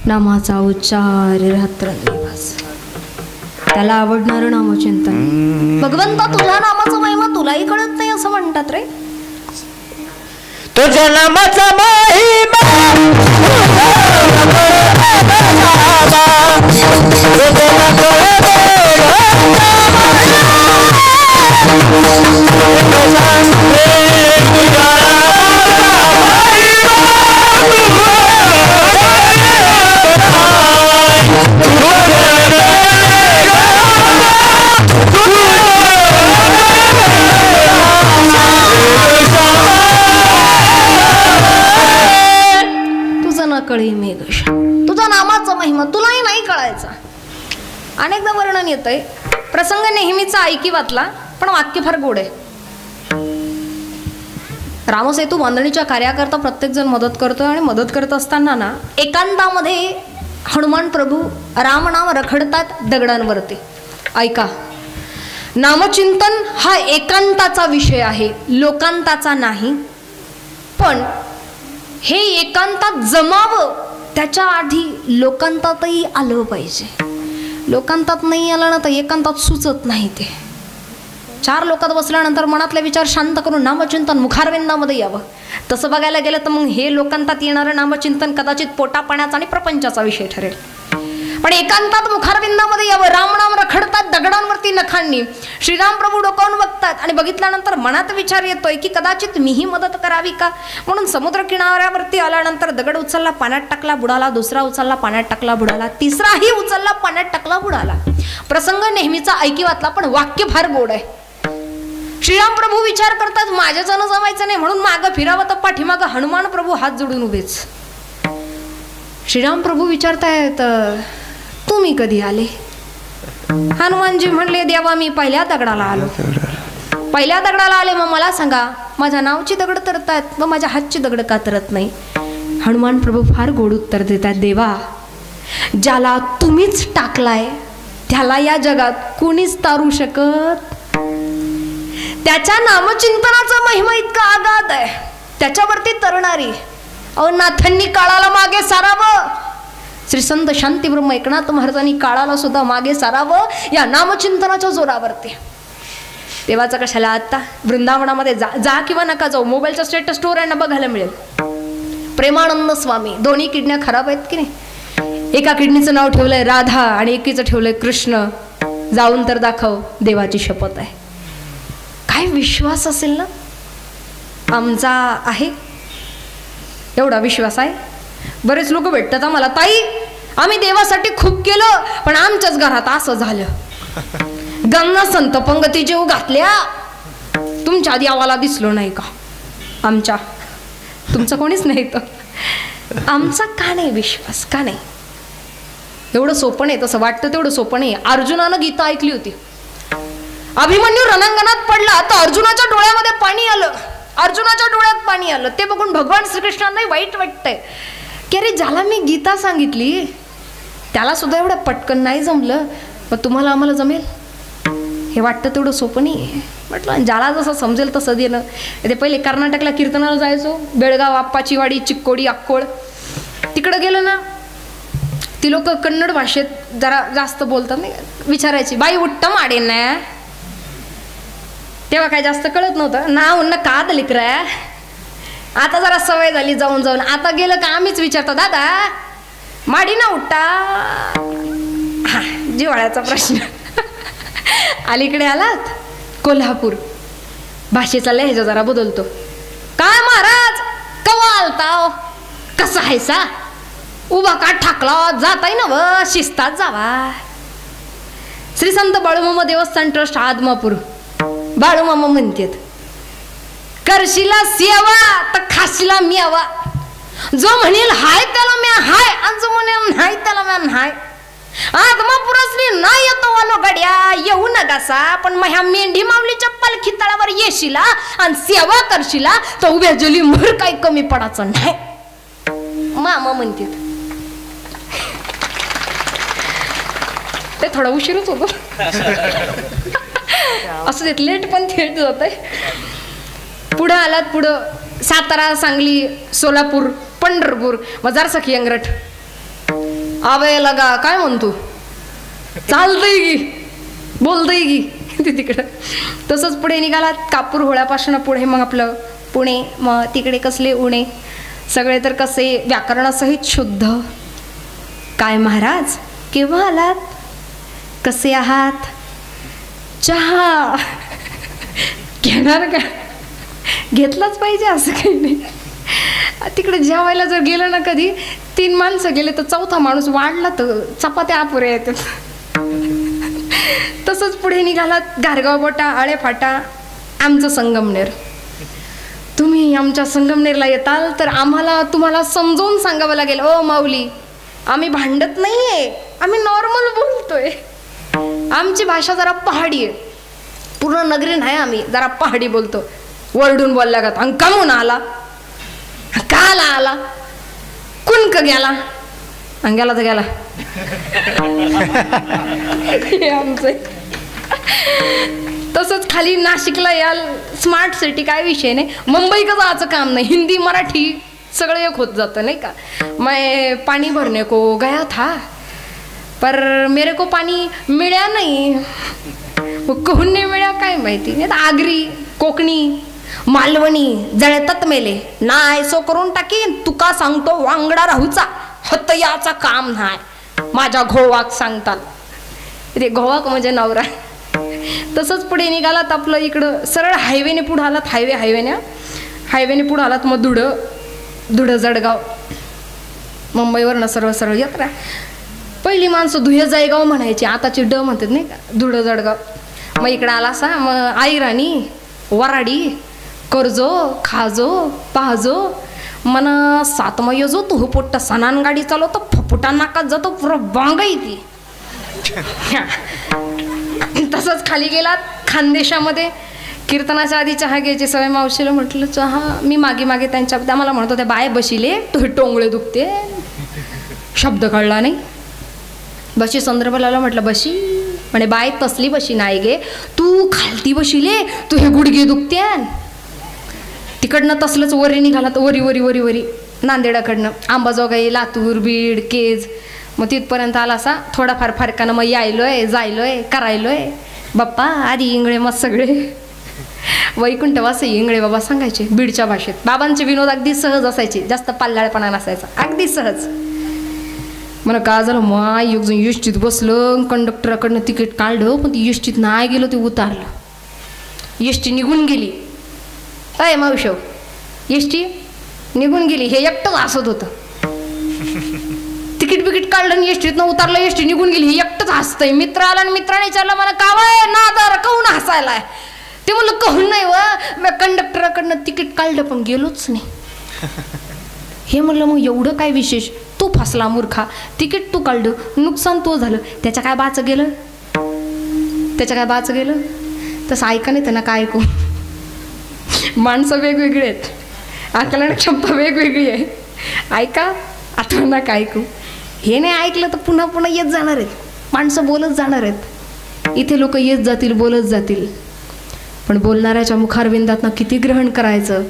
नामाचा उच्चार रात्रंदिवस. त्याला आवडणारं नामचिंतन. भगवंता तुझ्या नामाचा महिमा तुलाही कळत नाही असं म्हणतात रे. तुझ्या नामाचा महिमा कळी मेघश. तुझा नामाचा महिमा तुलाही नाही कळायचा. अनेकदा वर्णन येतंय, प्रसंग नेहमीचा ऐकी वाचला पण वाक्य फार गोड आहे. रामसेतू बांधणीच्या कार्याकरता प्रत्येक जण मदत करतोय आणि मदत करत असताना ना एकांतामध्ये हनुमान प्रभू रामनाम रखडतात दगडांवरती. ऐका, नामचिंतन हा एकांताचा विषय आहे, लोकांताचा नाही. पण हे एकांतात जमावं त्याच्या आधी लोकांतातही आलं पाहिजे. लोकांतात नाही आलं ना तर एकांतात सुचत नाही. ते 4 लोकात बसल्यानंतर मनातले विचार शांत करून नामचिंतन मुखारविंदामध्ये यावं. तसं बघायला गेलं तर मग हे लोकांतात येणारं नामचिंतन कदाचित पोटापाण्याचा आणि प्रपंचाचा विषय ठरेल. पण एकांतात मुखारविंदामध्ये यावं. रामनाम रखडतात दगडांवरती नखांनी. श्रीराम प्रभू डोकावून बघतात आणि बघितल्यानंतर मनात विचार येतोय की कदाचित मीही मदत करावी का. म्हणून समुद्र किनाऱ्यावरती आल्यानंतर दगड उचलला, पाण्यात टाकला, बुडाला. दुसरा उचलला, पाण्यात टाकला, बुडाला. तिसराही उचलला, पाण्यात टाकला, बुडाला. प्रसंग नेहमीचा ऐकी वाचला पण वाक्य फार गोड आहे. श्रीराम प्रभू विचार करतात माझ्याच्यानं जमायचं नाही म्हणून मागं फिरावं तर पाठीमागं हनुमान प्रभू हात जोडून उभेच. श्रीराम प्रभू विचारतायत तुम्ही कधी आले. हनुमानजी म्हणले देवा मी पहिल्या दगडाला आलो. पहिल्या दगडाला आले मग मला सांगा माझ्या नावची दगड तरतात मग माझ्या हातची दगड का तरत नाही. हनुमान प्रभू फार गोड उत्तर देतात, देवा ज्याला तुम्हीच टाकलाय त्याला या जगात कोणीच तारू शकत. त्याच्या नामचिंतनाचा महिमा इतका आगाध आहे, त्याच्यावरती तरणारी. अहो नाथांनी काळाला मागे सारावं. श्री संत शांतीब्रह्म एकनाथ महाराजांनी काळाला सुद्धा मागे सारावं या नामचिंतनाच्या जोरावरती. देवाचा कशाला आता वृंदावनामध्ये जा किंवा नका जाऊ, मोबाईलच्या स्टेटस स्टोऱ्यांना बघायला मिळेल. प्रेमानंद स्वामी दोन्ही किडन्या खराब आहेत की नाही. एका किडनीचं नाव ठेवलंय राधा आणि एकीचं ठेवलंय कृष्ण. जाऊन तर दाखव, देवाची शपथ आहे. काय विश्वास असेल ना आमचा आहे, एवढा विश्वास आहे. बरेच लोक भेटतात आम्हाला, ताई आम्ही देवासाठी खूप केलं पण आमच्याच घरात असं झालं. गंगा संत पंगती जेव घातल्या तुमच्या आधी आम्हाला दिसलो नाही का. आमच्या तुमचं कोणीच नाही तर आमचा का नाही विश्वास, का नाही. एवढं सोपं नाही, तसं वाटतं तेवढं सोपं नाही. अर्जुनानं गीता ऐकली होती. अभिमन्यू रणांगणात पडला तर अर्जुनाच्या डोळ्यामध्ये पाणी आलं. अर्जुनाच्या डोळ्यात पाणी आलं. ते बघून भगवान श्रीकृष्णांनाही वाईट वाटतंय की अरे ज्याला मी गीता सांगितली त्याला सुद्धा एवढं पटकन नाही जमलं, मग तुम्हाला आम्हाला जमेल. हे वाटतं तेवढं सोपं नाही. म्हटलं ज्याला जसं समजेल तसं देणं. ते पहिले कर्नाटकला कीर्तनाला जायचो, बेळगाव आप्पाची वाडी, चिक्कोडी, अक्कोळ. तिकडं गेलं ना ती लोक कन्नड भाषेत जरा जास्त बोलतात नाही. विचारायची बाई उठ्ट माडेन ना. तेव्हा काय जास्त कळत नव्हतं ना. उन्न का लिकर आता जरा सवय झाली जाऊन जाऊन. आता गेलं का आम्हीच विचारतो दादा माडी ना उठ्टा. हा जिव्हाळ्याचा प्रश्न. अलीकडे आलात कोल्हापूर, भाषेचा लहेजा जरा बदलतो. काय महाराज कवा आलता, कसा हायसा, उभा का ठाकला, जाताय ना व शिस्तात जावा. श्री संत बाळूमामा देवस्थान ट्रस्ट आदमापूर. बाळूमामा म्हणतात करशीला सेवा तर खाशीला मेवा. जो म्हणेल हाय त्याला म्या हाय आणि जो म्हणेल नाही त्याला म्या नाही. आदमापुरसनी नाही येतो वालो गड्या येऊ नगासा, पण मग ह्या मेंढी माऊलीच्या पालखी तळावर येशीला आणि सेवा करशीला तर उभ्या जली मर काही कमी पडायचं नाही. मामा म्हणतात. ते थोडा उशीरच होतो असं देत लेट पण थेट जात आहे. पुढं आलात, पुढं सातारा, सांगली, सोलापूर, पंढरपूर मजार सखी अंगरट आवे लगा काय म्हणतो चालतंय की बोलतंय की ते तिकडं. तसंच पुढे निघालात कापूर होळ्यापासून पुढे मग आपलं पुणे. मग तिकडे कसले उणे सगळे तर कसे व्याकरणासहित शुद्ध. काय महाराज केव्हा आलात, कसे आहात, चहा घेणार का, घेतलाच पाहिजे असं काही नाही. तिकडे जेवायला जर गेलं ना कधी 3 माणसं गेले तर 4था माणूस वाढला तर चपात्या अपुऱ्या येतात. तसंच पुढे निघालात गारगाव बोटा आळे फाटा आमचं संगमनेर. तुम्ही आमच्या संगमनेरला येताल तर आम्हाला तुम्हाला समजावून सांगावं लागेल. ओ माऊली आम्ही भांडत नाहीये, आम्ही नॉर्मल बोलतोय. आमची भाषा जरा पहाडी आहे, पूर्ण नगरी नाही, आम्ही जरा पहाडी बोलतो. वरडून बोलल्या का अंकामून आला, काला आला, कुणक गेला, गेला तर गेला. आमचं तसंच खाली नाशिकला याल स्मार्ट सिटी काय विषय नाही. मुंबई का जायचं काम नाही, हिंदी मराठी सगळं एक होत जातं नाही का. मैं पाणी भरने को गया था पर मेरे को पाणी मिळ्या नाही. कहून नाही मिळ्या काय माहिती नाही. आगरी कोकणी मालवणी जळतात मेले नाय सो करून टाकीन. तुका सांगतो वांगडा राहूचा हतयाचा काम नाही. माझ्या घोवाक सांगतात ते घोवाक म्हणजे नवरा. तसंच पुढे निघालात आपलं इकडं सरळ हायवेने पुढे आलात. हायवेने पुढे आलात. मग धुळं जळगाव मुंबईवरनं सरळ सरळ येत राहा. पहिली माणसं धुळे जायगाव म्हणायची, आताची ड म्हणतात नाही का, धुळं जळगाव. मग इकडं आला सा मग आईराणी वराडी कर्जो खाजो पाहजो मन 7 मयजो तू पोट्ट सनान गाडी चालवतो फपुटा नाकात जातो पुरं बांगाई ती. तसंच खाली गेलात खानदेशामध्ये कीर्तनाच्या आधी चहा घ्यायची सवय. मावशीला म्हटलं चहा, मी मागे मागे त्यांच्या मला म्हणतो त्या बाय बशिले तू टोंगळे दुखते, शब्द कळला नाही. बशी संदर्भ लावला, म्हटलं बशी म्हणे बाय तसली बशी नाही गे, तू खालती बशिले तू हे गुडघे दुखते. तिकडनं तसलंच वरी निघाला तर वरी वरी वरी वरी नांदेडाकडनं अंबाजोगाई लातूर बीड केज. मग तिथपर्यंत आला असा थोडाफार फरकानं मग यायलोय जायलोय करायलोय. बाप्पा आधी इंगळे मग सगळे वैकुंठवासी इंगळे बाबा सांगायचे बीडच्या भाषेत. बाबांचे विनोद अगदी सहज असायचे, जास्त पाल्लाळपणा नसायचा, अगदी सहज. मला काय झालं माय एक जण एसटीत बसलं, कंडक्टरकडनं तिकीट काढलं पण ती एसटीत नाही गेलं, ते उतारलं. एसटी निघून गेली. अय मावशो एसटी निघून गेली. हे एकटंच हसत होतं. तिकीट बिकीट काढलं आणि एसटीतनं उतारलं, एसटी निघून गेली. हे एकटंच हसतंय. मित्र आला आणि मित्राने विचारलं मला कावय नादार कहून हसायलाय. ते म्हणलं कहून नाही व मी कंडक्टरकडनं तिकीट काढलं पण गेलोच नाही. हे म्हणलं मग एवढं काय विशेष, तू फसला मूर्खा, तिकीट तू काढलं नुकसान तो झालं, त्याच्या काय बाचं गेलं, त्याच्या काय बाचं गेलं. तसं ऐका नाही त्यांना काय ऐकू. माणसं वेगवेगळी आहेत, आकलन क्षमता वेगवेगळी आहे. ऐका आता ना काय ऐकू. हे नाही ऐकलं तर पुन्हा पुन्हा येत जाणार आहेत, माणसं बोलत जाणार आहेत. इथे लोक येत जातील बोलत जातील, पण बोलणाऱ्याच्या मुखारविंदातनं किती ग्रहण करायचं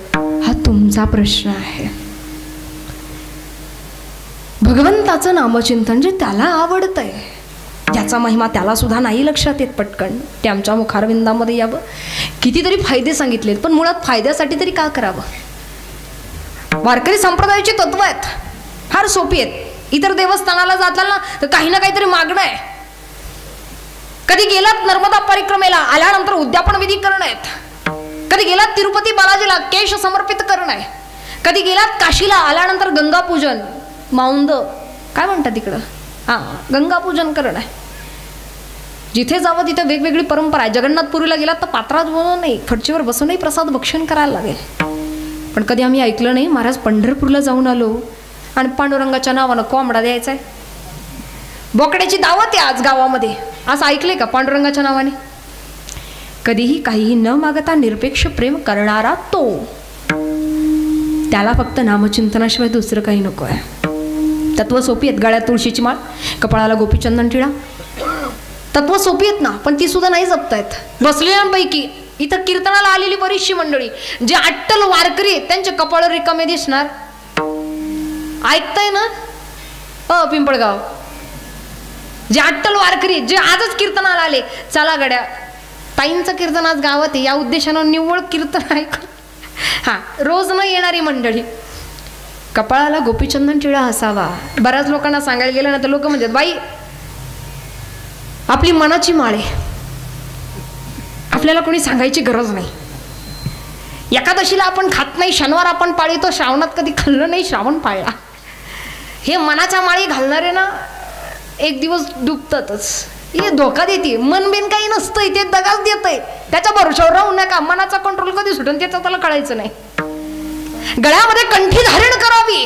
हा तुमचा प्रश्न आहे. भगवंताचं नामचिंतन जे त्याला आवडतंय, ज्याचा महिमा त्याला सुद्धा नाही लक्षात येत पटकन, ते आमच्या मुखारविंदामध्ये यावं. कितीतरी फायदे सांगितलेत, पण मुळात फायद्यासाठी तरी का करावं. वारकरी संप्रदायाची तत्व आहेत, फार सोपी आहेत. इतर देवस्थानाला जाताल ना तर काही ना काहीतरी मागणं आहे. कधी गेलात नर्मदा परिक्रमेला आल्यानंतर उद्यापन विधी करणं आहेत. कधी गेलात तिरुपती बालाजीला केश समर्पित करणं आहे. कधी गेलात काशीला आल्यानंतर गंगा पूजन माऊंद काय म्हणतात तिकडं, गंगा पूजन करणं आहे. जिथे जावं तिथे वेगवेगळी परंपरा आहे. जगन्नाथपुरीला गेलात तर पात्रात बोलवून नाही, फडचीवर बसूनही प्रसाद भक्षण करायला लागेल. पण कधी आम्ही ऐकलं नाही महाराज पंढरपूरला जाऊन आलो आणि पांडुरंगाच्या नावानं कोंबडा द्यायचा आहे, बोकड्याची दावत आहे आज गावामध्ये, असं ऐकलंय का पांडुरंगाच्या नावाने. कधीही काहीही न मागता निरपेक्ष प्रेम करणारा तो, त्याला फक्त नामचिंतनाशिवाय दुसरं काही नको आहे. तत्व सोपी आहेत. गळ्यात तुळशीची माळ, कपाळाला गोपीचंदन टिळा, तत्व सोपी आहेत ना, पण ती सुद्धा नाही जपतायत बसलेल्यांपैकी. इथं कीर्तनाला आलेली बरीचशी मंडळी जे अट्टल वारकरी आहेत त्यांचे कपाळ रिकामे दिसणार. ऐकताय ना पिंपळगाव, जे अट्टल वारकरी जे आजच कीर्तनाला आले, चला गड्या ताईंचं कीर्तन आज गावात आहे या उद्देशानं निव्वळ कीर्तन ऐक. हा, रोज न येणारी मंडळी, कपाळाला गोपीचंदन टिळा असावा. बऱ्याच लोकांना सांगायला गेलं ना तर लोक म्हणतात बाई आपली मनाची माळ आहे, आपल्याला कोणी सांगायची गरज नाही. एकादशीला आपण खात नाही, शनिवार आपण पाळीतो, श्रावणात कधी खाल्लं नाही, श्रावण पाळला. हे मनाच्या माळी घालणारे ना एक दिवस डुबतातच. हे धोका देते, मन बिन काही नसतंय, ते दगाच देतंय. त्याच्या भरोशावर राहू नका, मनाचा कंट्रोल कधी सुटून त्याचं त्याला कळायचं नाही. गळ्यामध्ये कंठी धारण करावी.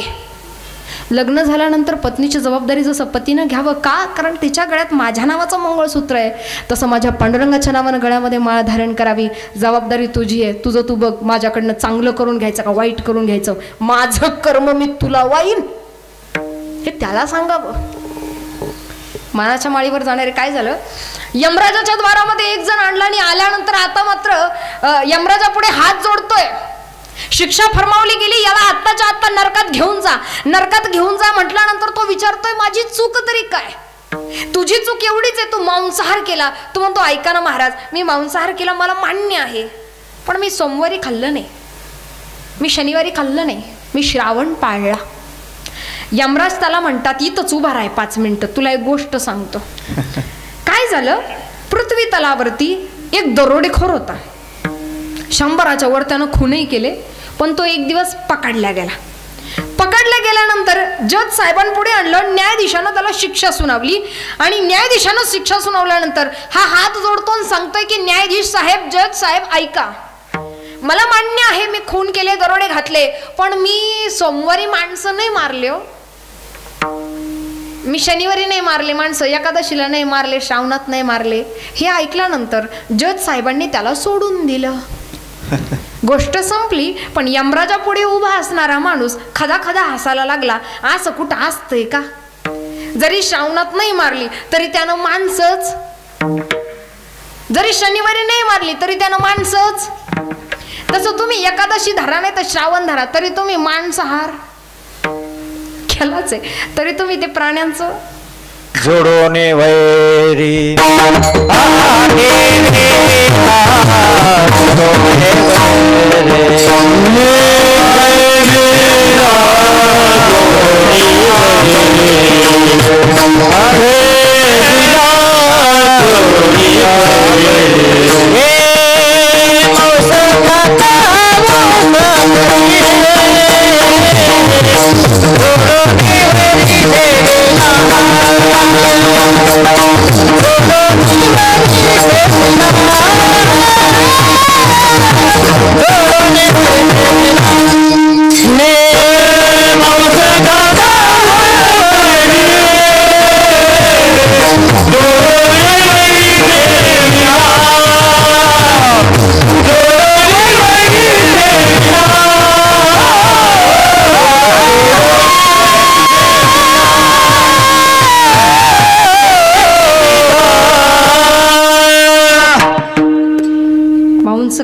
लग्न झाल्यानंतर पत्नीची जबाबदारी जसं पतीनं घ्यावं, का? कारण तिच्या गळ्यात माझ्या नावाचं मंगळसूत्र आहे, तसं माझ्या पांडुरंगाच्या नावानं गळ्यामध्ये माळ धारण करावी. जबाबदारी तुझी आहे, तुझं तू बघ, माझ्याकडनं चांगलं करून घ्यायचं का वाईट करून घ्यायचं, माझं कर्म मी तुला वाईन, हे त्याला सांगावं. मानाच्या माळीवर जाणारे काय झालं, यमराजाच्या द्वारामध्ये एक जण आणला आणि आल्यानंतर आता मात्र यमराजा पुढे हात जोडतोय. शिक्षा फरमावली गेली, याला आत्ताच्या आत्ता नरकात घेऊन जा. नरकात घेऊन जा म्हटल्यानंतर तो विचारतोय माझी चूक तरी काय? तुझी चूक एवढीच आहे, तू मांसाहार केला. तू म्हणतो ऐका ना महाराज, मी मांसाहार केला मला मान्य आहे, पण मी सोमवारी खाल्लं नाही, मी शनिवारी खाल्लं नाही, मी श्रावण पाळला. यमराज त्याला म्हणतात इथंच उभा राह 5 मिनिटं, तुला एक गोष्ट सांगतो. काय झालं, पृथ्वी तलावरती एक दरोडेखोर होता. 100च्या वर त्यानं खूनही केले, पण तो एक दिवस पकडला गेला. पकडल्या गेल्यानंतर जज साहेबांपुढे आणलं, न्यायाधीशानं त्याला शिक्षा सुनावली आणि न्यायाधीशानं शिक्षा सुनावल्यानंतर हा हात जोडतो सांगतोय की न्यायाधीश साहेब, जज साहेब ऐका, मला मान्य आहे मी खून केले, दरोडे घातले, पण मी सोमवारी माणसं नाही मारले हो, मी शनिवारी नाही मारले माणसं, एकादशीला नाही मारले, श्रावणात नाही मारले. हे ऐकल्यानंतर जज साहेबांनी त्याला सोडून दिलं. गोष्ट संपली. पण यमराजा पुढे उभा असणारा माणूस खदा खदा हसायला लागला. असं कुठं असतंय का? जरी श्रावणात नाही मारली तरी त्यानं माणसंच, जरी शनिवारी नाही मारली तरी त्यानं माणसंच. तसं तुम्ही एकादशी धरा नाही तर श्रावण धरा, तरी तुम्ही मांसाहार केलाच आहे, तरी तुम्ही ते प्राण्यांचं जोडोने वैरी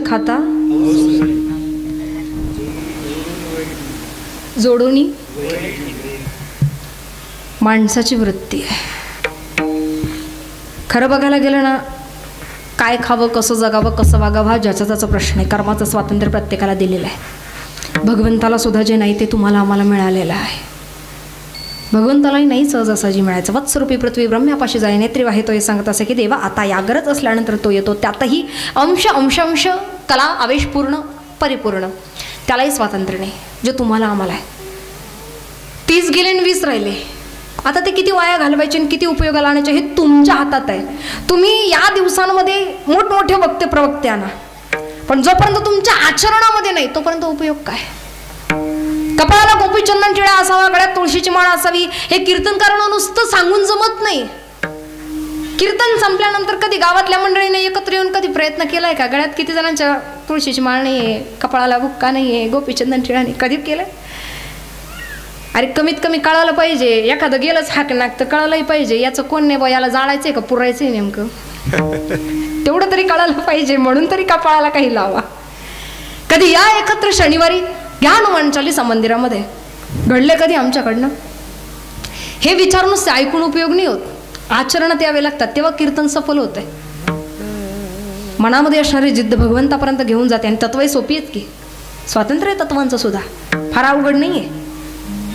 खाता जोडूनी माणसाची वृत्ती आहे. खरं बघायला गेलं ना, काय खावं, कसं जगावं, कसं वागावं हा ज्याचा त्याचा प्रश्न आहे. कर्माचं स्वातंत्र्य प्रत्येकाला दिलेलं आहे. भगवंताला सुद्धा जे नाही ते तुम्हाला आम्हाला मिळालेलं आहे. भगवंतालाही नाही सहजासहजी मिळायचं. वत्सरूपी पृथ्वी ब्रह्म्यापाशी जाय नेत्री वाहे तो हे सांगत असे की देवा आता या गरज असल्यानंतर तो येतो, त्यातही अंश अंश कला आवेशपूर्ण परिपूर्ण. त्यालाही स्वातंत्र्य नाही जे तुम्हाला आम्हाला आहे. 30 गेले आणि 20 राहिले. आता ते किती वाया घालवायचे आणि किती उपयोगाला आणायचे हे तुमच्या हातात आहे. तुम्ही या दिवसांमध्ये मोठमोठे वक्ते प्रवक्ते आणा, पण जोपर्यंत तुमच्या आचरणामध्ये नाही तोपर्यंत उपयोग काय? कपाळाला गोपीचंदन टिळा असावा, गळ्यात तुळशीची माळ असावी, हे कीर्तनकारांना नुसतं सांगून जमत नाही. कीर्तन संपल्यानंतर कधी गावातल्या मंडळीने एकत्र येऊन कधी प्रयत्न केलाय का? गळ्यात किती जणांच्या तुळशीची माळ नाहीये, कपाळाला बुक्का नाहीये, गोपीचंदन टिळा नाही, कधी केलंय? अरे कमीत कमी कळालं पाहिजे. एखादं गेलंच हाक नाक तर कळालंही पाहिजे याचं कोण नाही बा, याला जाळायचंय का पुरायचंय नेमकं, तेवढं तरी कळालं पाहिजे. म्हणून तरी कपाळाला काही लावा. कधी या एकत्र शनिवारी घ्या हनुमान चालीसा मंदिरामध्ये, घडले कधी आमच्याकडनं? हे विचार नुसते ऐकून उपयोग नाही होत, आचरणात यावे लागतात, तेव्हा कीर्तन सफल होते. मनामध्ये असणारी जिद्द भगवंतापर्यंत घेऊन जाते. आणि तत्वही सोपी आहेत की, स्वातंत्र्य आहे तत्वांचं सुद्धा, फार अवघड नाही आहे.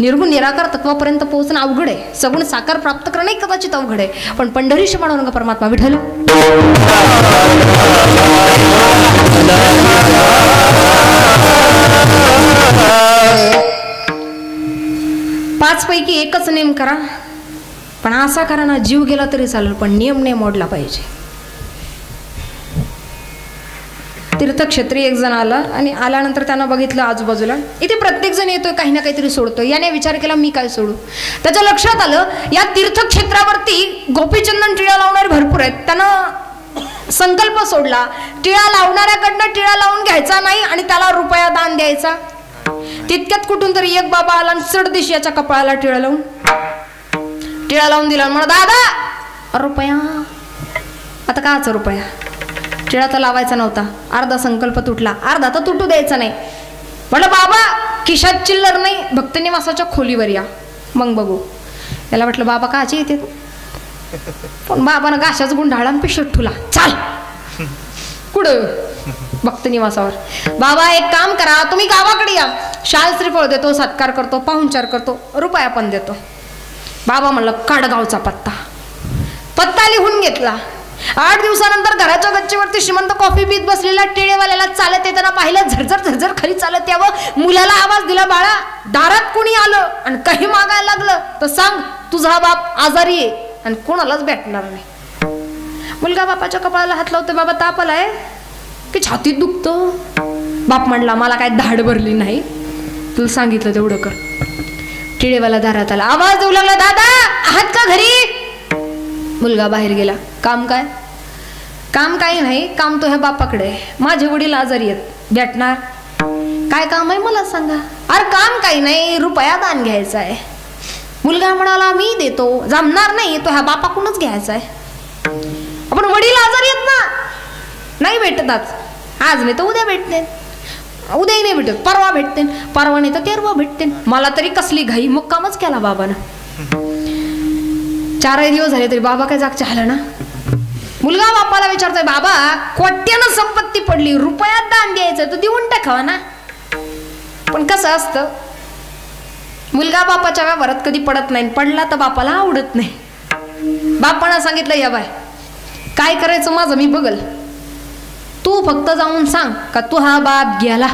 निर्गुण निराकार तत्वापर्यंत पोहोचणं अवघड आहे, सगुण साकार प्राप्त करणं कदाचित अवघड आहे. पण पंढरीश पांडुरंग परमात्मा विठ्ठल 5 पैकी एकच नेम करा, पण असा करा ना जीव गेला तरी चालेल, पण नियम नाही मोडला पाहिजे. तीर्थक्षेत्री एक जण आला आणि आल्यानंतर त्यानं बघितलं आजूबाजूला, इथे प्रत्येक जण येतोय काही ना काहीतरी सोडतोय. याने विचार केला मी काय सोडू. त्याच्या लक्षात आलं या तीर्थक्षेत्रावरती गोपीचंदन टिळा लावणारे भरपूर आहेत. त्यानं संकल्प सोडला, टिळा लावणाऱ्याकडनं टिळा लावून घ्यायचा नाही आणि त्याला रुपया दान द्यायचा. तितक्यात कुठून तरी एक बाबा आला आणि चढदिश याच्या कपाळाला टिळा लावून दिला. म्हणा दादा रुपया. आता काचा रुपया? टिळा तर लावायचा नव्हता, अर्धा संकल्प तुटला, अर्धा तर तुटू द्यायचा नाही. म्हटलं बाबा खिशात चिल्लर नाही, भक्त निवासाच्या खोलीवर या मग बघू. त्याला म्हटलं बाबा काची येते? पण बाबानं घाशाच गुंडाळा आणि पिशट ठुला. चाल कुठं? भक्त निवासावर. बाबा एक काम करा, तुम्ही गावाकडे या, शाल श्रीफळ देतो, सत्कार करतो, पाहुणचार करतो, रुपया पण देतो. बाबा म्हणलं काडगावचा पत्ता लिहून घेतला. 8 दिवसानंतर घराच्या गच्चीवरती श्रीमंत कॉफी पीत बसलेला टिळेवाल्याला चालत येताना पाहिलं, झरझर खाली चालत यावं. मुलाला आवाज दिला, बाळा दारात कोणी आलं आणि काही मागायला लागलं तर सांग तुझा बाप आजारी आहे आणि कोणालाच भेटणार नाही. मुलगा बापाच्या कपाळाला हात लावतो, बाबा ताप आलाय की छातीत दुखतं? बाप म्हणला मला काय धाड भरली नाही, तुला सांगितलं तेवढं कर. टिळेवाला दारात आला, आवाज देऊ लागला, दादा आहात का घरी? मुलगा बाहेर गेला. काम काय? काम काही नाही, काम तो ह्या बापाकडे, माझे वडील आजारी आहेत, भेटणार? काय काम आहे मला सांगा. अरे काम काही नाही, रुपया दान घ्यायचा आहे. मुलगा म्हणाला मी देतो. जमणार नाही, तो ह्या बापाकडूनच घ्यायचा आहे. आपण वडील आजारी आहेत ना, नाही भेटतात. आज नाही तर उद्या भेटते, उद्याही नाही भेटत, परवा भेटते, परवा नाही तर तेरवा भेटते. मला तरी कसली घाई, मुक्कामच केला बाबानं. 4 दिवस झाले तरी बाबा काय जागच्या आला ना. मुलगा बापाला विचारतोय, बाबा कोट्यानं संपत्ती पडली, रुपयात दान द्यायचं तर देऊन टाकावा ना. पण कसं असतं, मुलगा बापाच्या व्यवहारात कधी पडत नाही, पडला तर बापाला आवडत नाही. बापानं सांगितलं, या बाय काय करायचं माझं मी बघल, तू फक्त जाऊन सांग का तू हा बाप गेला.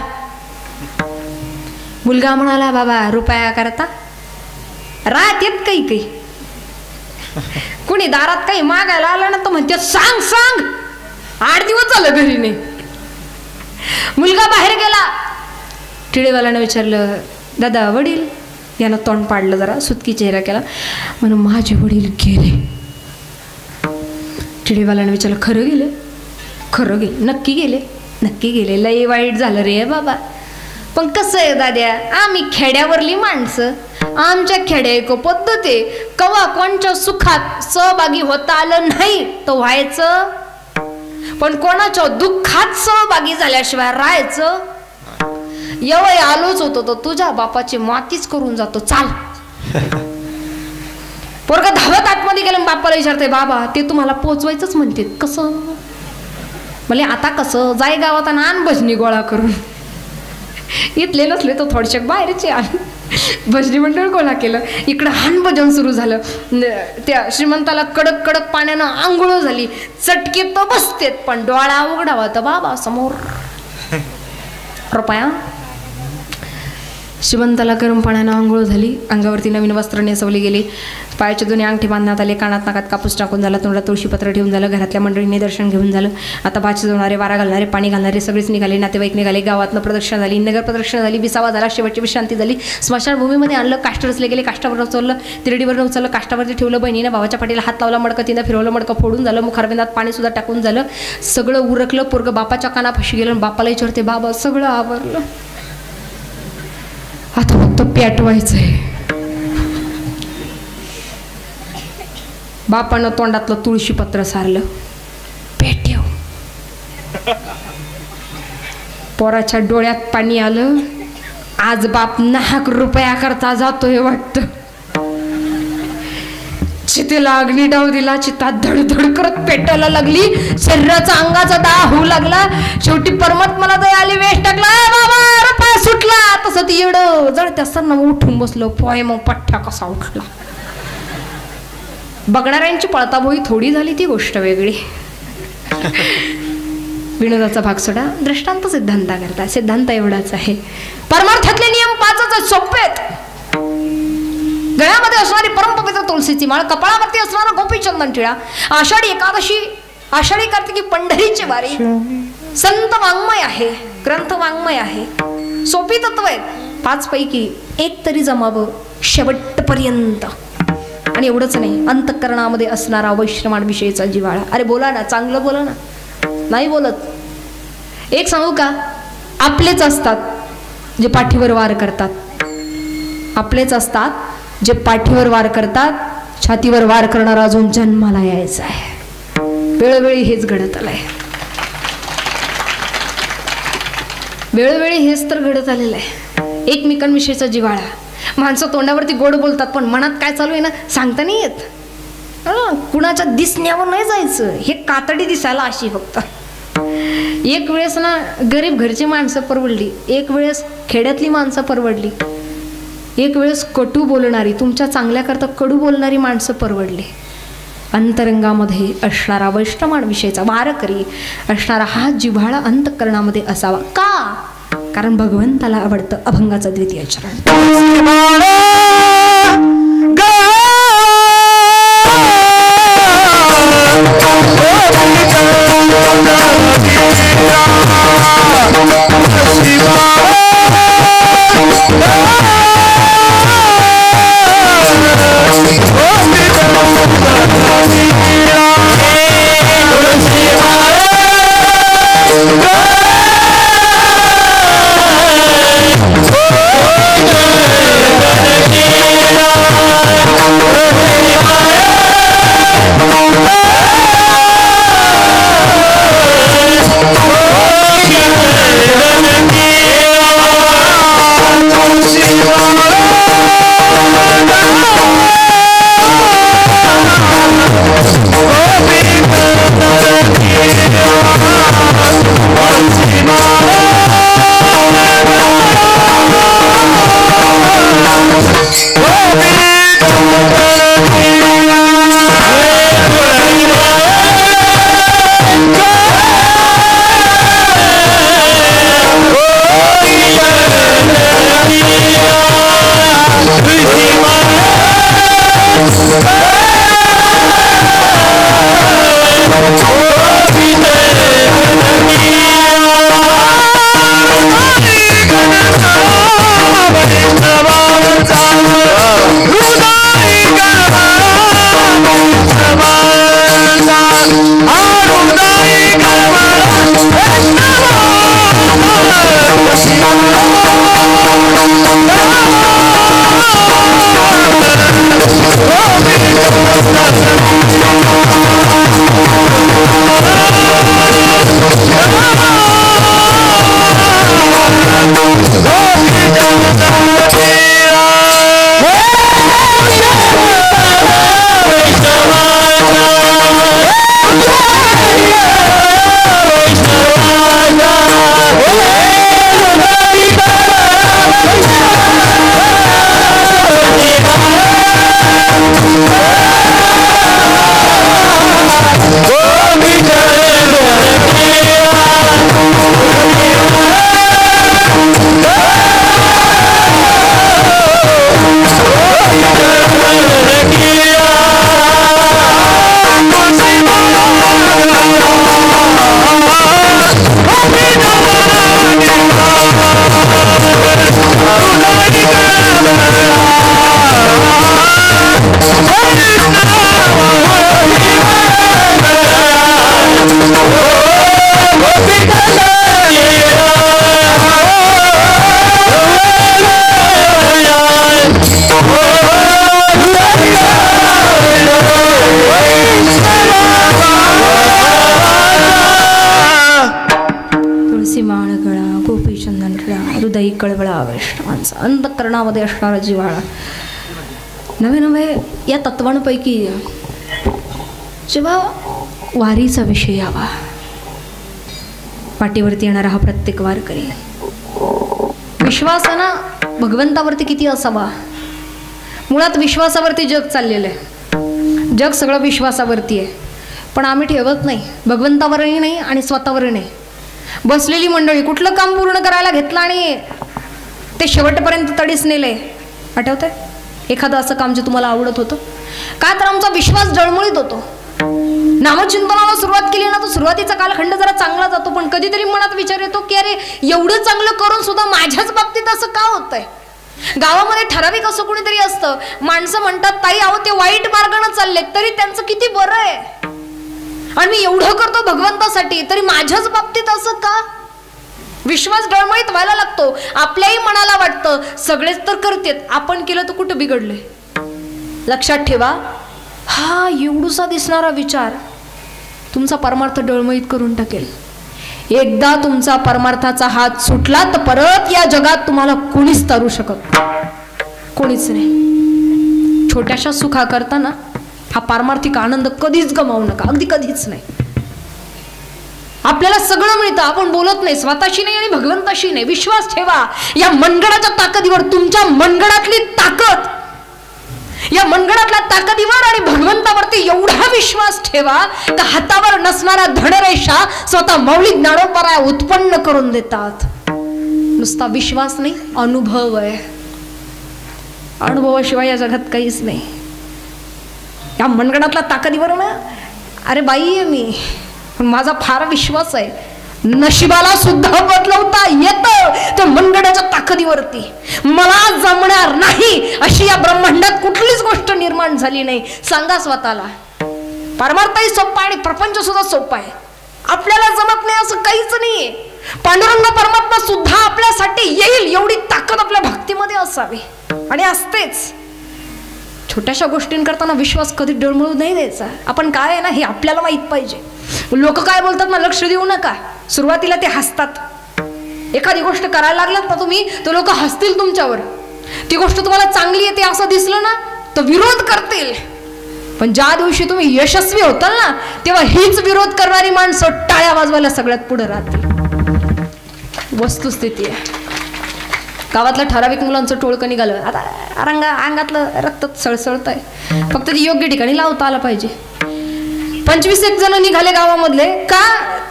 मुलगा म्हणाला, बाबा रुपया करता रात येत काही कुणी दारात काही मागायला आलं ना तर म्हणते सांग 8 दिवस झालं घरी नाही. मुलगा बाहेर गेला. टिळेवाल्यानं विचारलं, दादा वडील? यानं तोंड पाडलं, जरा सुतकी चेहरा केला, म्हणून माझे वडील गेले. टिळेवाल्यानं विचारलं, खरं गेले? खरं गेले? नक्की गेले. लय वाईट झालं रे बाबा. पण कसं आहे दाद्या, आम्ही खेड्यावरली माणसं, आमच्या खेड्या एक पद्धत आहे, कवा कोणच्या सुखात सहभागी होता आलं नाही तर व्हायचं, पण कोणाच्या दुःखात सहभागी झाल्याशिवाय राहायचं. एवढे आलोच होतो तर तुझ्या बापाची मातीच करून जातो, चाल. पोरगा धावत आतमध्ये गेलं, बापाला विचारते, बाबा ते तुम्हाला पोचवायचंच म्हणते, कसं? म्हणजे आता कसं, जाय गावात आण भजनी गोळा करून. इथले नसले तर थोडशे बाहेरचे आण. भजनी मंडळ गोळा केलं, इकडं हान भजन सुरू झालं. त्या श्रीमंताला कडक पाण्यानं आंघोळ झाली, चटके तर बसतेत पण डोळा उघडावा तर बाबा समोर रुपया. श्रीमंताला गरम पाण्यानं आंघोळ झाली, अंगावरती नवीन वस्त्र नेसवली गेली, पायाचे दोन्ही अंगठी बांधण्यात आले, कानात नाकात कापूस टाकून झाला, तोंडात तुळशीपत्र ठेवून झालं, घरातल्या मंडळींनी दर्शन घेऊन झालं. आता बाची जोडणारे, वारा घालणारे, पाणी घालणारे सगळेच निघाले, नातेवाईक निघाले, गावातनं प्रदक्षिणा झाली, नगर प्रदक्षिणा झाली, विसावा झाला, शेवटची विश्रांती झाली. स्मशानभूमीमध्ये आणलं, काष्ट रचले गेले, काष्टावर उचललं, तिरडीवर उचललं, काष्टावरती ठेवलं. बहिणीनं भावाच्या पाठीला हात लावला, मडकं तिनं फिरवलं, मडकं फोडून झालं, मुखारविंदात पाणी सुद्धा टाकून झालं. सगळं उरकलं. पोरगं बापाच्या कानापाशी गेलं, बापाला विचारते, बाबा सगळं आवरलं, आता फक्त पेटवायचंय. बापानं तोंडातलं तुळशीपत्र सारलं, पेटव. पोराच्या डोळ्यात पाणी आलं, आज बाप नाहक रुपया करता जातोय वाटतं. चितेला अग्निडाव दिला, चिता धडधड करत पेटायला लागली, शरीराचा अंगाचा दाह होऊ लागला. शेवटी परमात्माला दया आली, वेश टाकला, बाबा रुपया सुटला. तसं ती येड जळत असताना उठून बसलो. पोय मग पठ्ठा कसा उठला. बघणाऱ्यांची पळताभोई थोडी झाली ती गोष्ट वेगळी. विनोदाचा भाग सोडा, दृष्टांत सिद्धांत करता. सिद्धांत एवढाच आहे, परमार्थातले नियम 5च सोपे आहेत. गळ्यामध्ये असणारी परमपवित्र तुळशीची माळ, कपाळावरती असणारा गोपीचंदन टिळा, आषाढी एकादशी, आषाढी कार्तिकी पंढरीची वारी, संत वाङ्मय आहे, ग्रंथ वाङ्मय आहे, सोपी तत्व आहेत. 5 पैकी एक तरी जमावं शेवटपर्यंत. आणि एवढंच नाही, अंतःकरणामध्ये असणारा वैश्रमांविषयीचा जिव्हाळा. अरे बोला ना, चांगलं बोला ना. नाही बोलत. एक सांगू का, आपलेच असतात जे पाठीवर वार करतात. आपलेच असतात जे पाठीवर वार करतात. छातीवर वार करणारा अजून जन्माला यायचा आहे. वेळोवेळी हेच घडत आलंय. वेळोवेळी हेच तर घडत आलेलं आहे. एकमेकांविषयीचा जिव्हाळा. माणसं तोंडावरती गोड बोलतात, पण मनात काय चालू आहे ना सांगता नाही येत. कुणाच्या दिसण्यावर नाही जायचं. हे कातडी दिसायला अशी फक्त. एक वेळेस ना गरीब घरची माणसं परवडली, एक वेळेस खेड्यातली माणसं परवडली, एक वेळेस कटू बोलणारी, तुमच्या चांगल्याकरता कडू बोलणारी माणसं परवडली. अंतरंगामध्ये असणारा वैष्णवान विषयीचा वारकरी असणारा हा जिव्हाळा अंतःकरणामध्ये असावा. का? कारण भगवंताला आवडतं अभंगाचं द्वितीय चरण. Oh गोपीचंदन क्रीडा हृदयी कळवळा आवेश अंतःकरणामध्ये असणारा जिव्हाळा. नवे नवे या तत्वांपैकी जेव्हा वारीचा विषय यावा, पाठीवरती येणारा हा प्रत्येक वारकरी विश्वासाना भगवंतावरती किती असावा. मुळात विश्वासावरती जग चाललेलं आहे. जग सगळं विश्वासावरती आहे, पण आम्ही ठेवत नाही. भगवंतावरही नाही आणि स्वतःवरही नाही. बसलेली मंडळी कुठलं काम पूर्ण करायला घेतलं आणि ते शेवटपर्यंत तडीच नेले. आठवतंय एखादं असं काम जे तुम्हाला आवडत होतं का, तर आमचा विश्वास जळमळीत होतो. नामचिंतनाला सुरुवात केली ना, तो सुरुवातीचा कालखंड जरा चांगला जातो, पण कधीतरी मनात विचार येतो की अरे एवढं चांगलं करून सुद्धा माझ्याच बाबतीत असं का होतंय. गावामध्ये ठराविक असं कुणीतरी असतं, माणसं म्हणतात ताई अहो ते वाईट मार्गाने चालले तरी त्यांचं किती बरं आहे, आणि मी एवढं करतो भगवंतासाठी तरी माझ्याच बाबतीत असं का. विश्वास डळमळीत व्हायला लागतो. आपल्याही मनाला वाटतं सगळेच तर करतेत, आपण केलं तर कुठं बिघडले. लक्षात ठेवा, हा एवढूसा दिसणारा विचार तुमचा परमार्थ डळमळीत करून टाकेल. एकदा तुमचा परमार्थाचा हात सुटला तर परत या जगात तुम्हाला कोणीच तारू शकत, कोणीच नाही. छोट्याशा सुखा करताना हा पारमार्थिक आनंद कधीच गमावू नका, अगदी कधीच नाही. आपल्याला सगळं मिळतं, आपण बोलत नाही, स्वतःशी नाही आणि भगवंताशी नाही. विश्वास ठेवा या मनगडाच्या ताकदीवर. तुमच्या मनगडातली ताकद, या मनगडातल्या ताकदीवर आणि भगवंतावरती एवढा विश्वास ठेवा तर हातावर नसणाऱ्या धनरेषा स्वतः मौली ज्ञानोबराया उत्पन्न करून देतात. नुसता विश्वास नाही, अनुभव आहे. अनुभवाशिवाय या जगात काहीच नाही. या मनगडातल्या ताकदीवर ना, अरे बाई आहे मी, पण माझा फार विश्वास आहे. नशिबाला सुद्धा बदलवता येतं त्या मनगडाच्या ताकदीवरती. मला जमणार नाही अशी या ब्रह्मांडात कुठलीच गोष्ट निर्माण झाली नाही. सांगा स्वतःला. परमार्थही सोपा आणि प्रपंच सुद्धा सोपा आहे. आपल्याला जमत नाही असं काहीच नाहीये. पांडुरंग परमात्मा सुद्धा आपल्यासाठी येईल एवढी ताकद आपल्या भक्तीमध्ये असावी, आणि असतेच. छोट्याशा गोष्टींकरताना विश्वास कधी डळमळू नाही द्यायचा. आपण काय आहे ना हे आपल्याला माहित पाहिजे. लोक काय बोलतात ना लक्ष देऊ नका. सुरुवातीला ते हसतात. एखादी गोष्ट करायला लागलात ना तुम्ही तर लोक हसतील तुमच्यावर. ती गोष्ट तुम्हाला चांगली येते असं दिसलं ना तर विरोध करतील, पण ज्या दिवशी तुम्ही यशस्वी होताल ना तेव्हा हीच विरोध करणारी माणसं टाळ्या वाजवायला सगळ्यात पुढे राहतील. वस्तुस्थिती आहे. गावातल्या ठराविक मुलांचं टोळकं निघालं, आता अंगातलं रक्त सळसळत आहे, फक्त ती योग्य ठिकाणी लावता आला पाहिजे. 25 जण निघाले गावामधले का,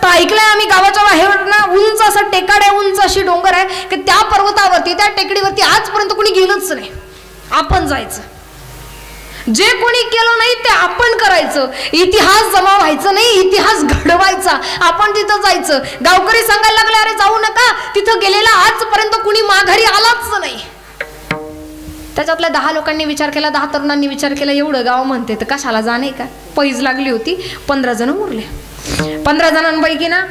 तर ऐकलंय आम्ही गावाच्या बाहेर ना उंच असं टेकाड आहे, उंच अशी डोंगर आहे की त्या पर्वतावरती त्या टेकडीवरती आजपर्यंत कोणी गेलंच नाही. आपण जायचं. जे कोणी केलं नाही ते आपण करायचं. इतिहास जमा व्हायचा नाही, इतिहास घडवायचा. आपण तिथं जायचं. गावकरी सांगायला लागले अरे जाऊ नका, तिथं गेलेला आजपर्यंत कुणी माघारी आलाच नाही. त्याच्यातल्या 10 लोकांनी विचार केला, 10 तरुणांनी विचार केला एवढं गाव म्हणते तर कशाला जाणे का. पैज लागली होती. 15 जण उरले. 15 जणांपैकी ना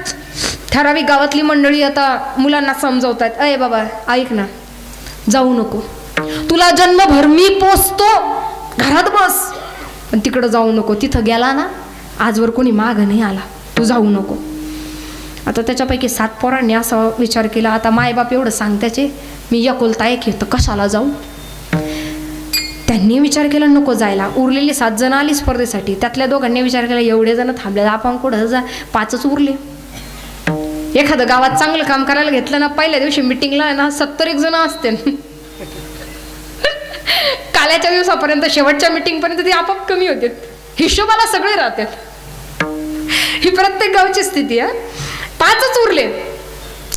ठराविक गावातली मंडळी आता मुलांना समजवतात, अय बाबा ऐक ना, जाऊ नको, तुला जन्मभर मी पोसतो, घरात बस, पण तिकडं जाऊ नको. तिथं गेला ना आजवर कोणी माग नाही आला, तू जाऊ नको. आता त्याच्यापैकी 7 पोरांनी असा विचार केला, आता मायबाप एवढं सांगत्याचे, मी एकुलता एक येतो, कशाला जाऊ. त्यांनी विचार केला नको जायला. उरलेली 7 जण आली स्पर्धेसाठी. त्यातल्या 2घांनी विचार केला एवढे जण थांबले, आपण कुठं जा, 5च उरले. एखादं गावात चांगलं काम करायला घेतलं ना, पहिल्या दिवशी मिटिंगला ना 70 जण असते. काल्याच्या दिवसापर्यंत शेवटच्या मीटिंग पर्यंत ते आपोआप कमी होते. हिशोबाला सगळे राहतात. ही प्रत्येक गावची स्थिती आहे. 5च उरले.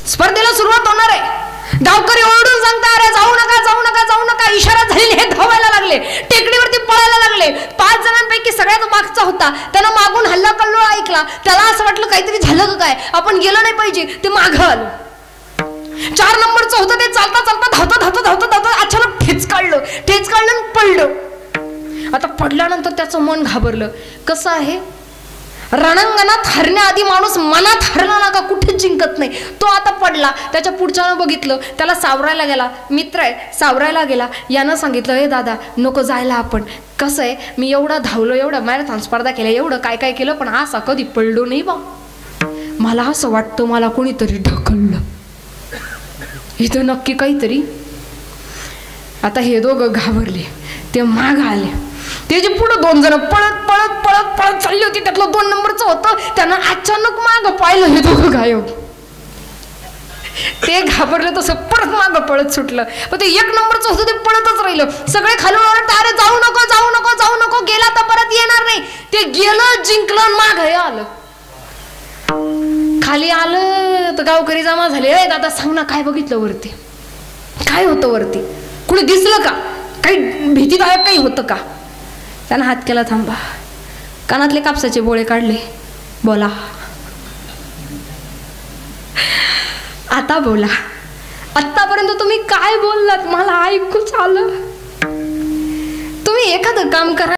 स्पर्धेला सुरुवात होणार आहे. गावकरी ओरडून सांगता अरे जाऊ नका, जाऊ नका, जाऊ नका. इशारा झालेले हे धावायला लागले, टेकडीवरती पळायला लागले. 5 जणांपैकी सगळ्यात मागचा होता. त्यानं मागून हल्ला कल्लोळ ऐकला. त्याला असं वाटलं काहीतरी झालं का काय, आपण गेलं नाही पाहिजे. ते मागं आलं. 4 नंबरचं होतं. ते चालता चालता धावता धावता धावता धावता अचानक ठेच काढलं आणि पडलं. आता पडल्यानंतर त्याचं मन घाबरलं. कसं आहे, रणांगणात हरण्याआधी माणूस मनात हरला ना का कुठेच जिंकत नाही. तो आता पडला. त्याच्या पुढच्यानं बघितलं, त्याला सावरायला गेला. मित्र आहे, सावरायला गेला. यानं सांगितलं हे दादा नको जायला आपण. कसं आहे, मी एवढा धावलो, एवढा मॅरेथॉन स्पर्धा केल्या, एवढं काय काय केलं, पण असा कधी पडलो नाही बा. मला असं वाटतं मला कोणीतरी ढकललं. इथं नक्की काहीतरी. आता हे दोघं घाबरले, ते माग आले. ते जे पुढे 2 जण पळत पळत पळत पळत चालली होती, त्यातलं 2 नंबरचं होतं. त्यांना अचानक माग पाहिलं, हे दोघं गायब. ते घाबरलं, तसं परत माग पळत सुटलं. पण ते 1 नंबरचं होतं, ते पळतच राहिलं. सगळे खालून ओरडले, अरे जाऊ नको जाऊ नको जाऊ नको, गेला तर परत येणार नाही. ते गेलं, जिंकलं, माग हे आलं. खाली आलं तर गावकरी जमा झाले. दादा सांग ना, काय बघितलं वरती? काय होतं वरती? कुणी दिसलं का? काही भीतीदायक काही होतं का? त्यानं हात केला, थांबा. कानातले कापसाचे बोळे काढले. बोला, आता बोला. आतापर्यंत तुम्ही काय बोललात मला ऐकूच आलं. तुम्ही एखादं काम करा.